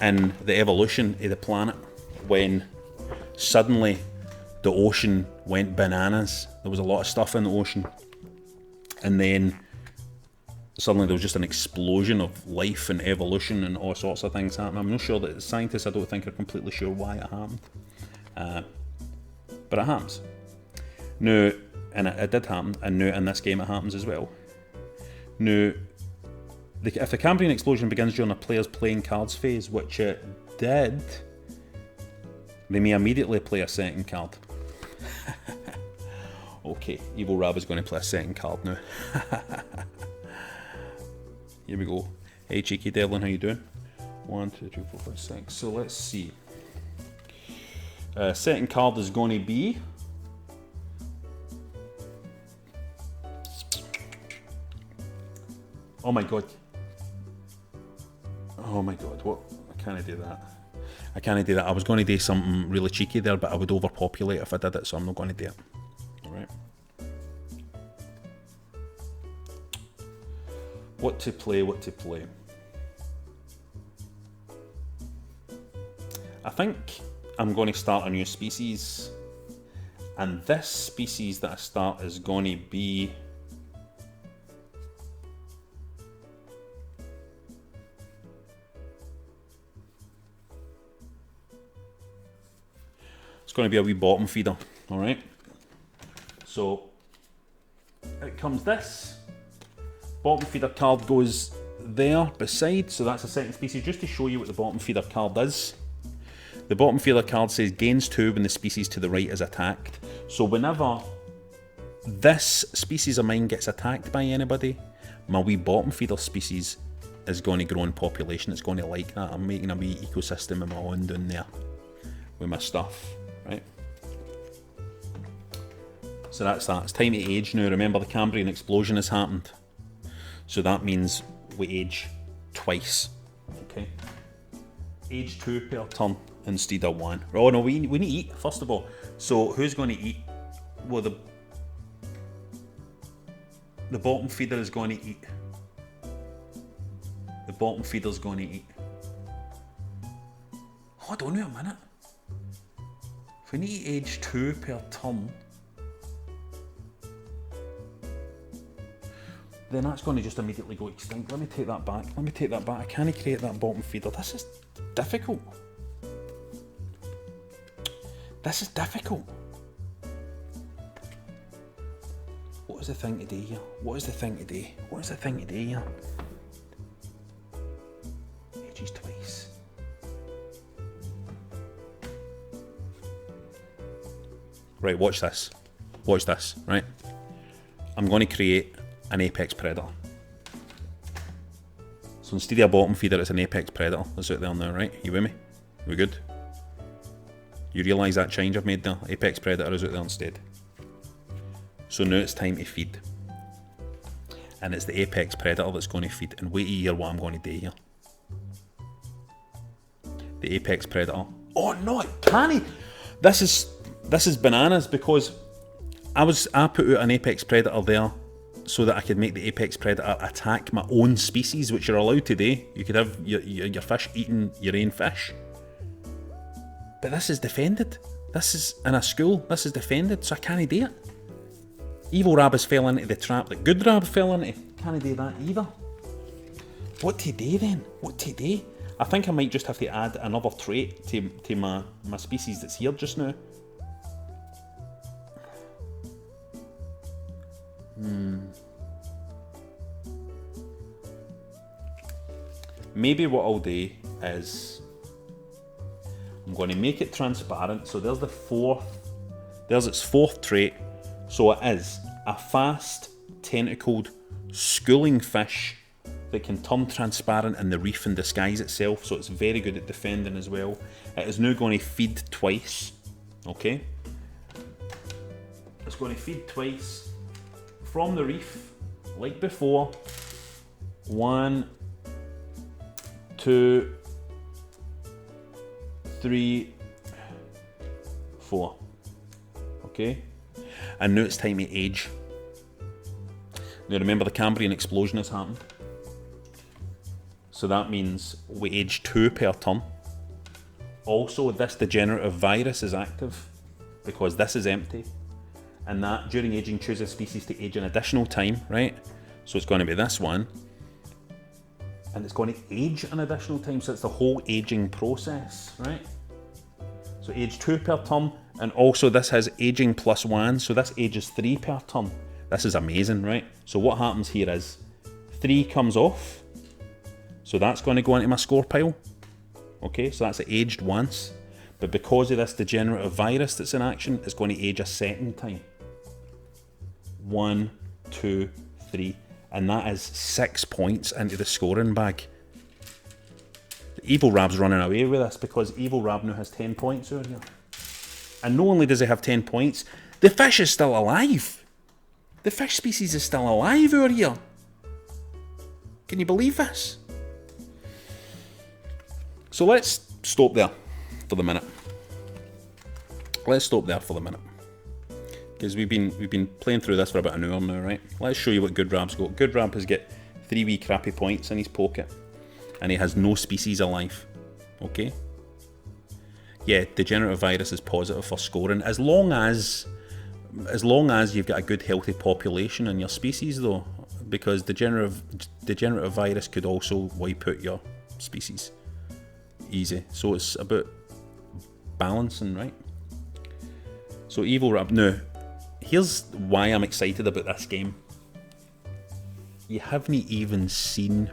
in the evolution of the planet when suddenly the ocean went bananas. There was a lot of stuff in the ocean. And then suddenly there was just an explosion of life and evolution and all sorts of things happening. I'm not sure that scientists, I don't think, are completely sure why it happened. But it happens. Now, and it did happen, and now in this game it happens as well. Now, if the Cambrian explosion begins during a player's playing cards phase, which it did, they may immediately play a second card. Okay, Evil Rab is going to play a second card now. Here we go. Hey Cheeky Devlin, how you doing? 1, 2, 3, 4, 5, 6. So let's see. Second card is going to be... Oh my god. Oh my god, what? I can't do that. I can't do that. I was going to do something really cheeky there, but I would overpopulate if I did it, so I'm not going to do it. Alright. What to play, what to play. I think I'm going to start a new species. And this species that I start is going to be... going to be a wee bottom feeder, alright? So, it comes this. Bottom feeder card goes there beside, so that's a second species, just to show you what the bottom feeder card is. The bottom feeder card says gains 2 when the species to the right is attacked. So whenever this species of mine gets attacked by anybody, my wee bottom feeder species is going to grow in population. It's going to like that. I'm making a wee ecosystem of my own down there with my stuff. Right. So that's that. It's time to age now. Remember, the Cambrian explosion has happened. So that means we age twice. Okay. Age 2 per turn instead of 1. Oh no, we need to eat first of all. So who's going to eat? Well, the bottom feeder is going to eat. The bottom feeder is going to eat. Hold on a minute. If we need to age 2 per turn, then that's going to just immediately go extinct. Let me take that back. I can't create that bottom feeder. This is difficult. What is the thing to do here? Ages twice. Right, watch this, right? I'm going to create an apex predator. So instead of a bottom feeder, it's an apex predator that's out there now, right? You with me? We good? You realise that change I've made there? Apex predator is out there instead. So now it's time to feed. And it's the apex predator that's going to feed. And wait to hear what I'm going to do here. The apex predator. Oh no, it can't! This is bananas, because I put out an apex predator there so that I could make the apex predator attack my own species, which you're allowed to do. You could have your fish eating your own fish. But this is defended. This is in a school. This is defended, so I can't do it. Evil Rabbis fell into the trap that Good Rab fell into. Can't do that either. What to do then? I think I might just have to add another trait to my species that's here just now. Maybe what I'll do is I'm going to make it transparent. So there's its fourth trait. So it is a fast, tentacled, schooling fish that can turn transparent in the reef and disguise itself, so it's very good at defending as well. It is now going to feed twice, okay? It's going to feed twice from the reef, like before. 1, 2, 3, 4. Okay? And now it's time to age. Now remember, the Cambrian explosion has happened. So that means we age 2 per turn. Also, this degenerative virus is active because this is empty. And that, during aging, choose a species to age an additional time, right? So it's going to be this one. And it's going to age an additional time, so it's the whole aging process, right? So age 2 per turn, and also this has aging +1, so this ages 3 per turn. This is amazing, right? So what happens here is 3 comes off, so that's going to go into my score pile. Okay, so that's aged once, but because of this degenerative virus that's in action, it's going to age a second time. 1, 2, 3, and that is 6 points into the scoring bag. The Evil Rab's running away with this because Evil Rab now has 10 points over here. And not only does he have 10 points, the fish is still alive. The fish species is still alive over here. Can you believe this? So let's stop there for the minute. Let's stop there for the minute. Because we've been playing through this for about an hour now, right? Let's show you what Good Rab's got. Good Rab has got 3 wee crappy points in his pocket. And he has no species alive. Okay? Yeah, degenerative virus is positive for scoring. As long as you've got a good healthy population in your species though. Because degenerative virus could also wipe out your species. Easy. So it's about balancing, right? So Evil Rab. Now, here's why I'm excited about this game. You haven't even seen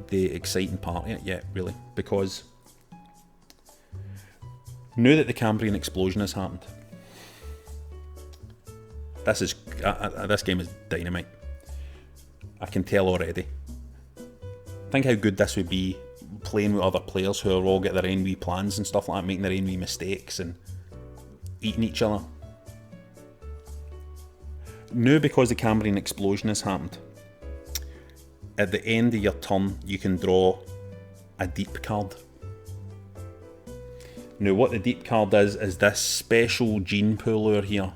the exciting part yet, really, because now that the Cambrian explosion has happened, this game is dynamite. I can tell already. Think how good this would be playing with other players who are all get their own wee plans and stuff like that, making their own wee mistakes and eating each other. Now, because the Cambrian explosion has happened, at the end of your turn you can draw a deep card. Now what the deep card is this special gene pool over here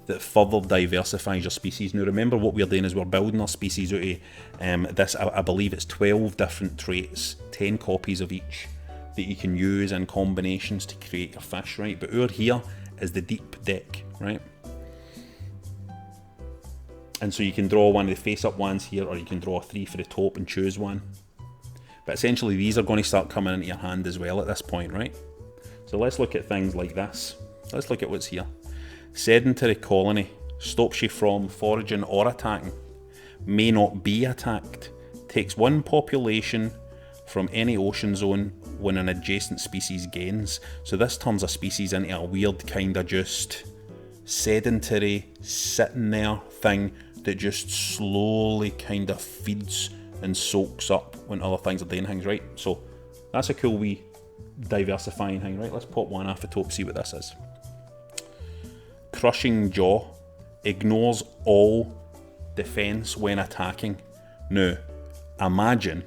that further diversifies your species. Now remember, what we're doing is we're building our species out of this, I believe it's 12 different traits, 10 copies of each, that you can use in combinations to create your fish, right? But over here is the deep deck, right? And so you can draw one of the face-up ones here, or you can draw 3 for the top and choose one. But essentially these are going to start coming into your hand as well at this point, right? So let's look at things like this. Let's look at what's here. Sedentary colony stops you from foraging or attacking. May not be attacked. Takes 1 population from any ocean zone when an adjacent species gains. So this turns a species into a weird kind of just sedentary sitting there thing that just slowly kind of feeds and soaks up when other things are doing things, right? So that's a cool wee diversifying thing, right? Let's pop one off the top, see what this is. Crushing Jaw ignores all defense when attacking. Now, imagine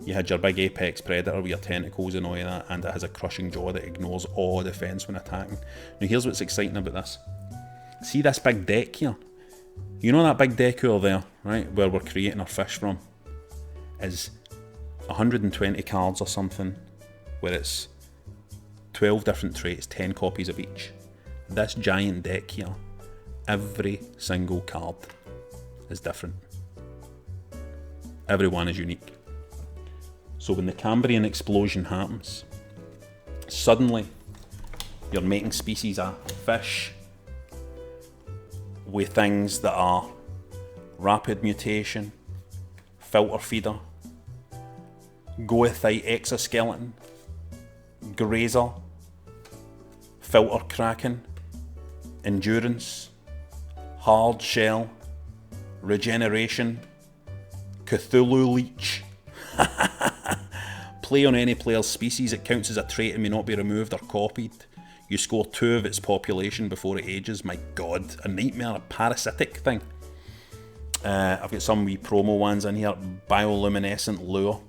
you had your big apex predator with your tentacles and all of that, and it has a crushing jaw that ignores all defense when attacking. Now here's what's exciting about this. See this big deck here? You know that big deck over there, right, where we're creating our fish from, is 120 cards or something, where it's 12 different traits, 10 copies of each. This giant deck here, every single card is different. Every one is unique. So when the Cambrian explosion happens, suddenly you're making species of fish with things that are rapid mutation, filter feeder, goethite exoskeleton, grazer, filter kraken, endurance, hard shell, Regeneration. Cthulhu Leech. Play on any player's species. It counts as a trait and may not be removed or copied. You score 2 of its population before it ages. My god, a nightmare, a parasitic thing. I've got some wee promo ones in here. Bioluminescent Lure.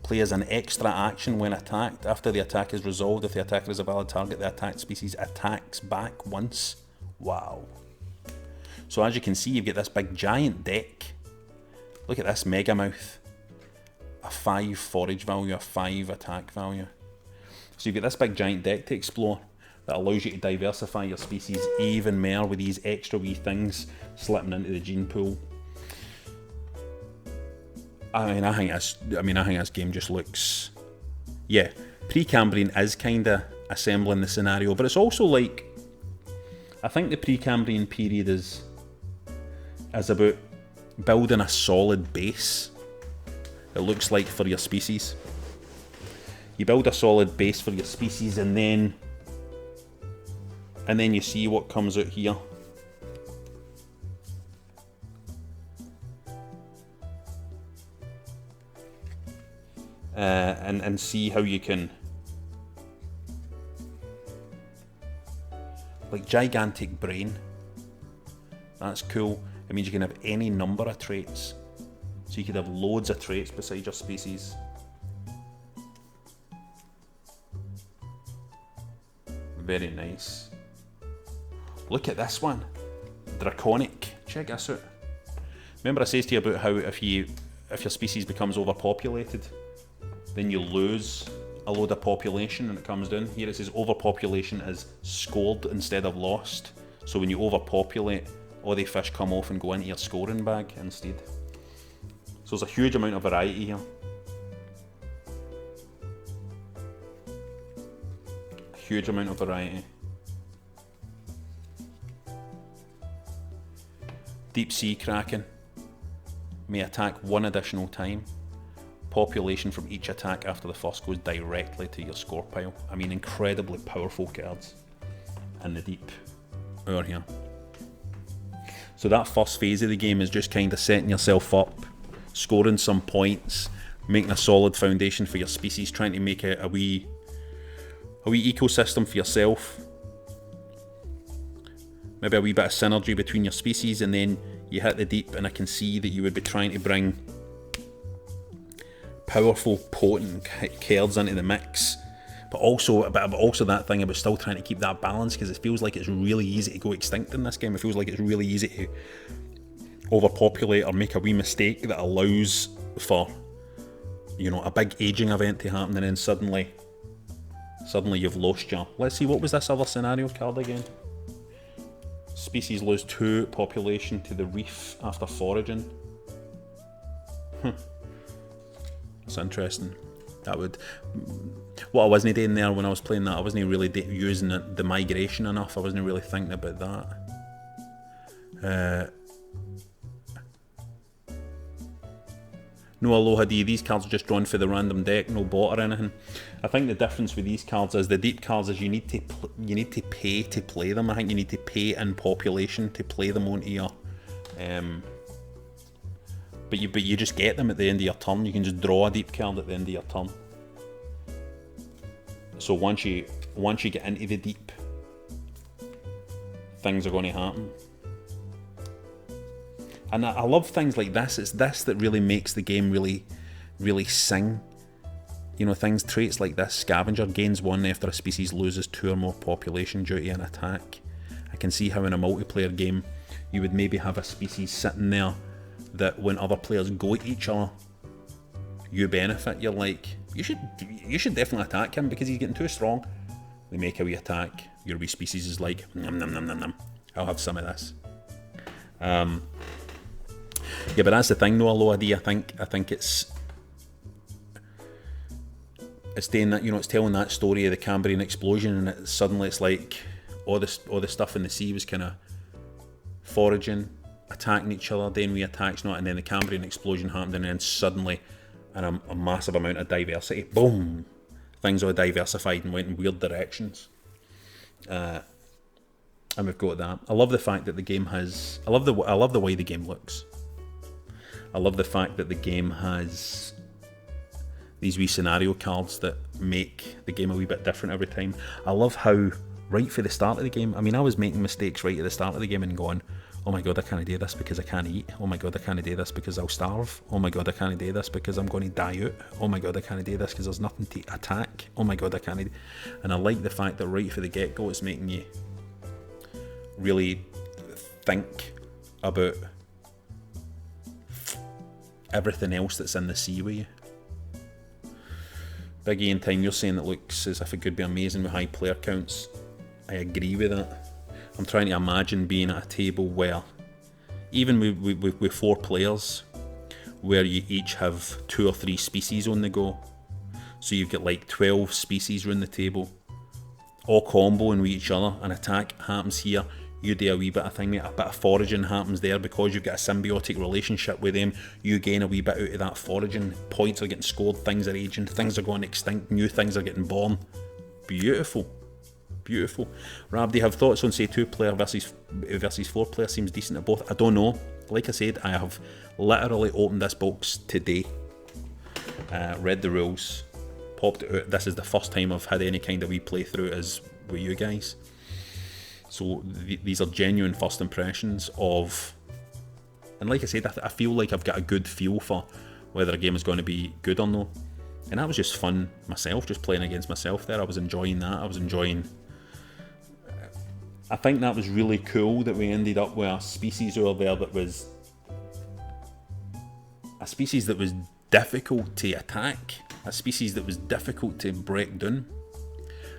Play as an extra action when attacked. After the attack is resolved, if the attacker is a valid target, the attacked species attacks back once. Wow. So as you can see, you've got this big giant deck. Look at this Megamouth. A 5 forage value, a 5 attack value. So you've got this big giant deck to explore that allows you to diversify your species even more with these extra wee things slipping into the gene pool. I think this game just looks... Yeah, Precambrian is kind of assembling the scenario, but it's also like... I think the Precambrian period is about building a solid base, it looks like, for your species. You build a solid base for your species and then you see what comes out here. And see how you can, like, gigantic brain. That's cool. It means you can have any number of traits. So you could have loads of traits beside your species. Very nice. Look at this one. Draconic. Check this out. Remember I said to you about how if your species becomes overpopulated, then you lose a load of population and it comes down. Here it says overpopulation is scored instead of lost. So when you overpopulate, all the fish come off and go into your scoring bag instead. So there's a huge amount of variety here. A huge amount of variety. Deep Sea Kraken may attack 1 additional time. Population from each attack after the first goes directly to your score pile. I mean, incredibly powerful cards in the deep over here. So that first phase of the game is just kind of setting yourself up, scoring some points, making a solid foundation for your species, trying to make a wee ecosystem for yourself. Maybe a wee bit of synergy between your species, and then you hit the deep, and I can see that you would be trying to bring powerful, potent cards into the mix, but also that thing about still trying to keep that balance, because it feels like it's really easy to go extinct in this game. It feels like it's really easy to overpopulate or make a wee mistake that allows for, you know, a big aging event to happen, and then suddenly you've lost your... Let's see, what was this other scenario card again? Species lose 2 population to the reef after foraging. That's interesting. That would... What I wasn't doing there when I was playing that, I wasn't really using the migration enough. I wasn't really thinking about that. No Aloha D. These cards are just drawn for the random deck, no bot or anything. I think the difference with these cards is the deep cards is you need to pay to play them. I think you need to pay in population to play them onto your... But you just get them at the end of your turn. You can just draw a deep card at the end of your turn. So once you get into the deep, things are going to happen. And I love things like this. It's this that really makes the game really, really sing. You know, traits like this. Scavenger gains 1 after a species loses 2 or more population due to an attack. I can see how in a multiplayer game you would maybe have a species sitting there that when other players go at each other, you benefit. You're like, you should definitely attack him because he's getting too strong. They make a wee attack. Your wee species is like, nom nom nom nom nom. I'll have some of this. Yeah, but that's the thing, though, Aloha D. I think it's doing that. You know, it's telling that story of the Cambrian explosion, and suddenly it's like all the stuff in the sea was kind of foraging, attacking each other, then we attacks, and then the Cambrian explosion happened, and then suddenly, and a massive amount of diversity, boom, things all diversified and went in weird directions. And we've got that. I love the fact that the game has... I love the way the game looks. I love the fact that the game has these wee scenario cards that make the game a wee bit different every time. I love how, right for the start of the game, I mean, I was making mistakes right at the start of the game and going, oh my god, I can't do this because I can't eat. Oh my god, I can't do this because I'll starve. Oh my god, I can't do this because I'm going to die out. Oh my god, I can't do this because there's nothing to attack. Oh my god, I can't do... And I like the fact that right for the get-go it's making you really think about everything else that's in the sea with you. Big E in time, you're saying it looks as if it could be amazing with high player counts. I agree with that. I'm trying to imagine being at a table where, even with 4 players, where you each have 2 or 3 species on the go. So you've got like 12 species around the table, all comboing with each other. An attack happens here, you do a wee bit of thing, a bit of foraging happens there because you've got a symbiotic relationship with them. You gain a wee bit out of that foraging. Points are getting scored, things are aging, things are going extinct, new things are getting born. Beautiful. Beautiful. Rab, do you have thoughts on, say, 2-player versus 4-player? Seems decent at both. I don't know. Like I said, I have literally opened this box today, read the rules, popped it out. This is the first time I've had any kind of wee playthrough as with you guys. So these are genuine first impressions of... And like I said, I feel like I've got a good feel for whether a game is going to be good or no. And that was just fun myself, just playing against myself there. I was enjoying that. I was enjoying... I think that was really cool that we ended up with a species over there that was... a species that was difficult to attack. A species that was difficult to break down.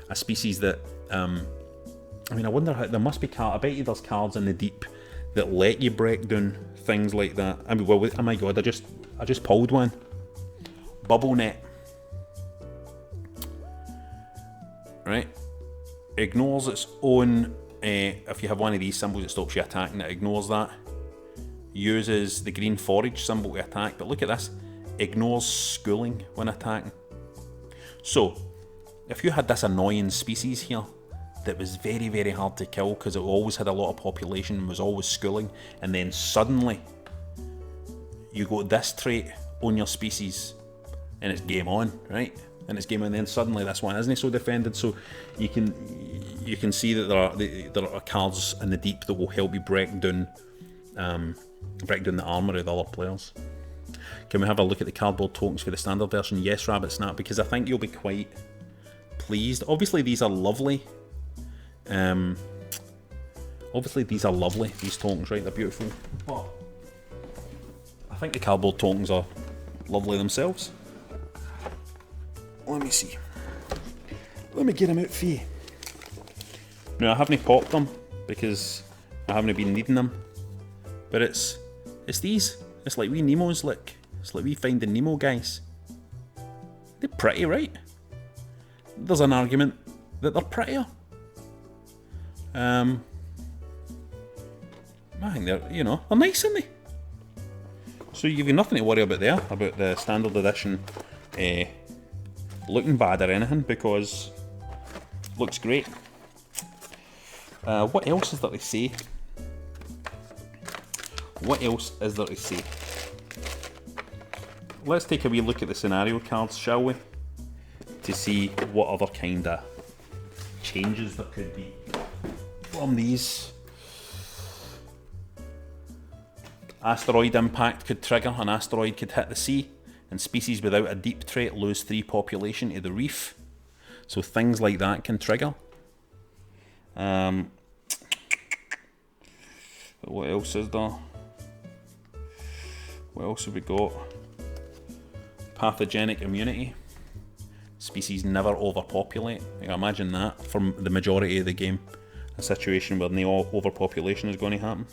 A species that... I mean, I wonder how... There must be cards... I bet you there's cards in the deep that let you break down things like that. I mean, well, oh my god, I just pulled one. Bubble net. Right? Ignores its own... if you have one of these symbols, it stops you attacking. It ignores that. Uses the green forage symbol to attack. But look at this. Ignores schooling when attacking. So, if you had this annoying species here that was very, very hard to kill because it always had a lot of population and was always schooling, and then suddenly you got this trait on your species and it's game on, right? And it's game on, and then suddenly this one isn't so defended. So you can see that there are cards in the deep that will help you break down the armour of the other players. Can we have a look at the cardboard tokens for the standard version? Yes, Rabbit Snap, because I think you'll be quite pleased. Obviously these are lovely. These tokens, right? They're beautiful. But I think the cardboard tokens are lovely themselves. Let me see. Let me get them out for you. Now, I haven't popped them because I haven't been needing them. But it's these. It's like wee Nemos, look. It's like wee Finding Nemo guys. They're pretty, right? There's an argument that they're prettier. I think they're nice, aren't they? So you've got nothing to worry about there, about the standard edition looking bad or anything, because it looks great. What else is there to say? Let's take a wee look at the scenario cards, shall we? To see what other kind of changes there could be from these. Asteroid impact could trigger. An asteroid could hit the sea, and species without a deep trait lose 3 population to the reef. So things like that can trigger. What else is there? What else have we got? Pathogenic immunity. Species never overpopulate. I can imagine that for the majority of the game. A situation where no overpopulation is going to happen.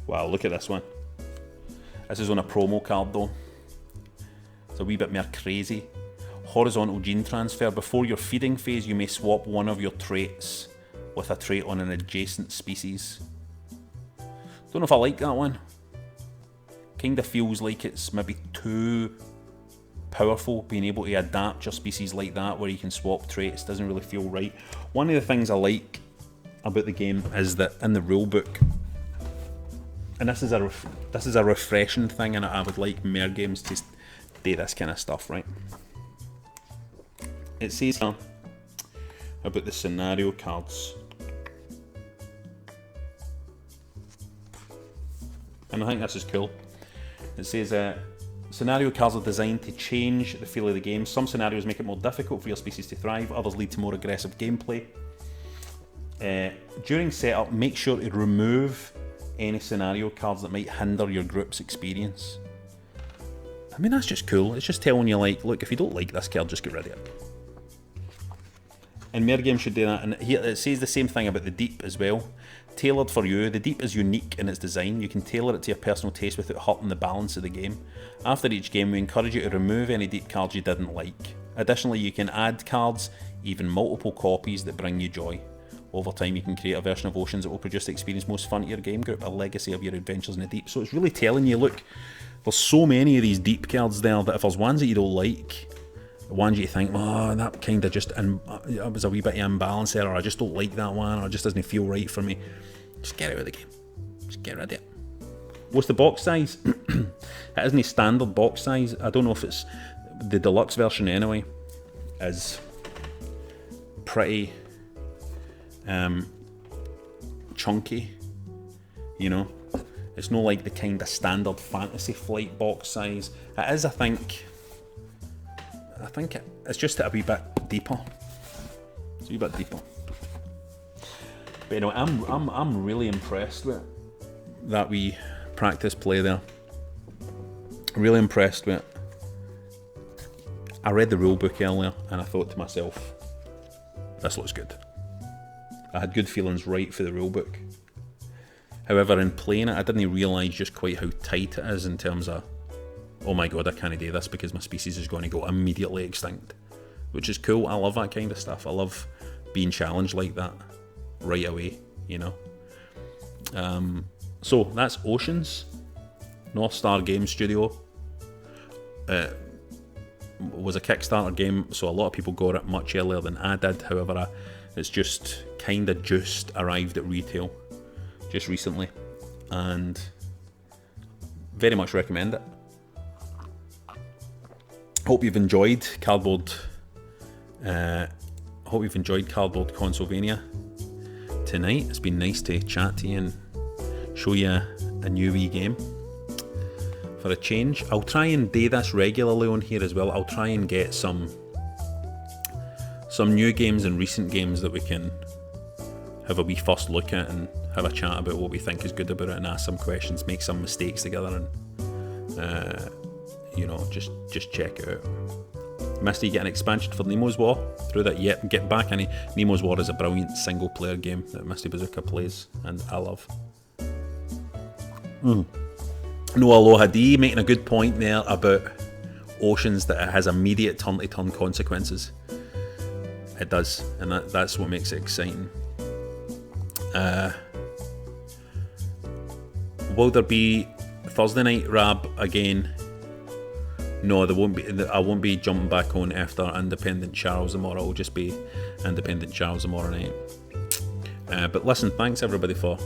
Wow, look at this one. This is on a promo card though. It's a wee bit more crazy. Horizontal gene transfer. Before your feeding phase, you may swap one of your traits with a trait on an adjacent species. Don't know if I like that one. Kinda feels like it's maybe too powerful, being able to adapt your species like that where you can swap traits. Doesn't really feel right. One of the things I like about the game is that in the rulebook And this is a refreshing thing, and I would like more games to do this kind of stuff, right? It says here about the scenario cards, and I think this is cool. It says scenario cards are designed to change the feel of the game. Some scenarios make it more difficult for your species to thrive, others lead to more aggressive gameplay. During setup, make sure to remove any scenario cards that might hinder your group's experience. I mean, that's just cool. It's just telling you, like, look, if you don't like this card, just get rid of it. And more games should do that. And here it says the same thing about the Deep as well. Tailored for you, the Deep is unique in its design. You can tailor it to your personal taste without hurting the balance of the game. After each game, we encourage you to remove any Deep cards you didn't like. Additionally, you can add cards, even multiple copies, that bring you joy. Over time, you can create a version of Oceans that will produce the experience most fun to your game group, a legacy of your adventures in the Deep. So it's really telling you, look, there's so many of these Deep cards there that if there's ones that you don't like, ones you think, oh, that kind of just, and it was a wee bit of imbalance there, or I just don't like that one, or it just doesn't feel right for me, just get out of the game. Just get rid of it. What's the box size? It isn't a standard box size. I don't know if it's the deluxe version anyway, is pretty chunky, you know. It's not like the kind of standard Fantasy Flight box size. It is, I think it's just a wee bit deeper. It's a wee bit deeper. But anyway, I'm really impressed with that wee practice play there. Really impressed with it. I read the rule book earlier and I thought to myself, this looks good. I had good feelings right for the rule book. However, in playing it, I didn't realise just quite how tight it is in terms of, oh my god, I can't do this because my species is going to go immediately extinct. Which is cool. I love that kind of stuff. I love being challenged like that right away, you know. So that's Oceans. North Star Game Studio. Was a Kickstarter game, so a lot of people got it much earlier than I did. However, it's just kind of just arrived at retail just recently, and very much recommend it. Hope you've enjoyed Cardboard. Hope you've enjoyed Cardboard Consolvania tonight. It's been nice to chat to you and show you a new wee game for a change. I'll try and do this regularly on here as well. I'll try and get some new games and recent games that we can have a wee first look at and have a chat about what we think is good about it and ask some questions, make some mistakes together, and you know, just check it out. Misty, get an expansion for Nemo's War through that. Yep, get back any. Nemo's War is a brilliant single player game that Misty Bazooka plays and I love. Noah Aloha D making a good point there about Oceans, that it has immediate turn-to-turn consequences. It does, and that's what makes it exciting. Will there be Thursday night Rab again? No, there won't be. I won't be jumping back on after Independent Charles tomorrow. It'll just be Independent Charles tomorrow night. But listen, thanks everybody for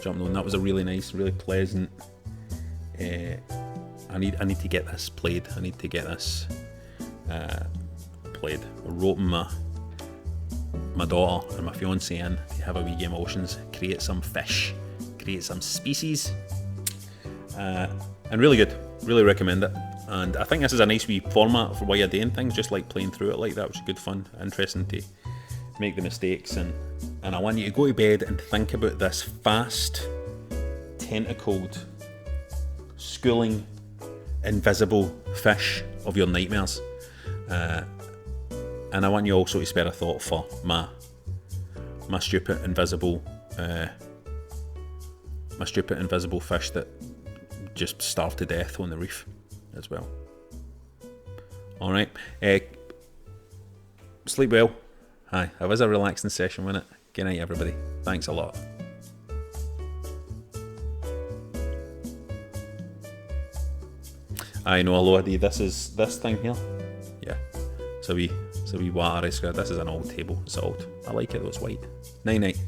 jumping on. That was a really nice, really pleasant. I need to get this played. I need to get this played. Roping my daughter and my fiance in to have a wee game of Oceans, create some fish, create some species, and really good. Really recommend it. And I think this is a nice wee format for while you're doing things, just like playing through it like that, which is good fun, interesting to make the mistakes. And I want you to go to bed and think about this fast, tentacled, schooling, invisible fish of your nightmares. And I want you also to spare a thought for my stupid invisible fish that just starved to death on the reef as well. Alright. Sleep well. Hi. It was a relaxing session, wasn't it? Good night, everybody. Thanks a lot. I know, Aloha D, this thing here. Yeah. It's a wee water. This is an old table. It's old. I like it though, it's white. Night night.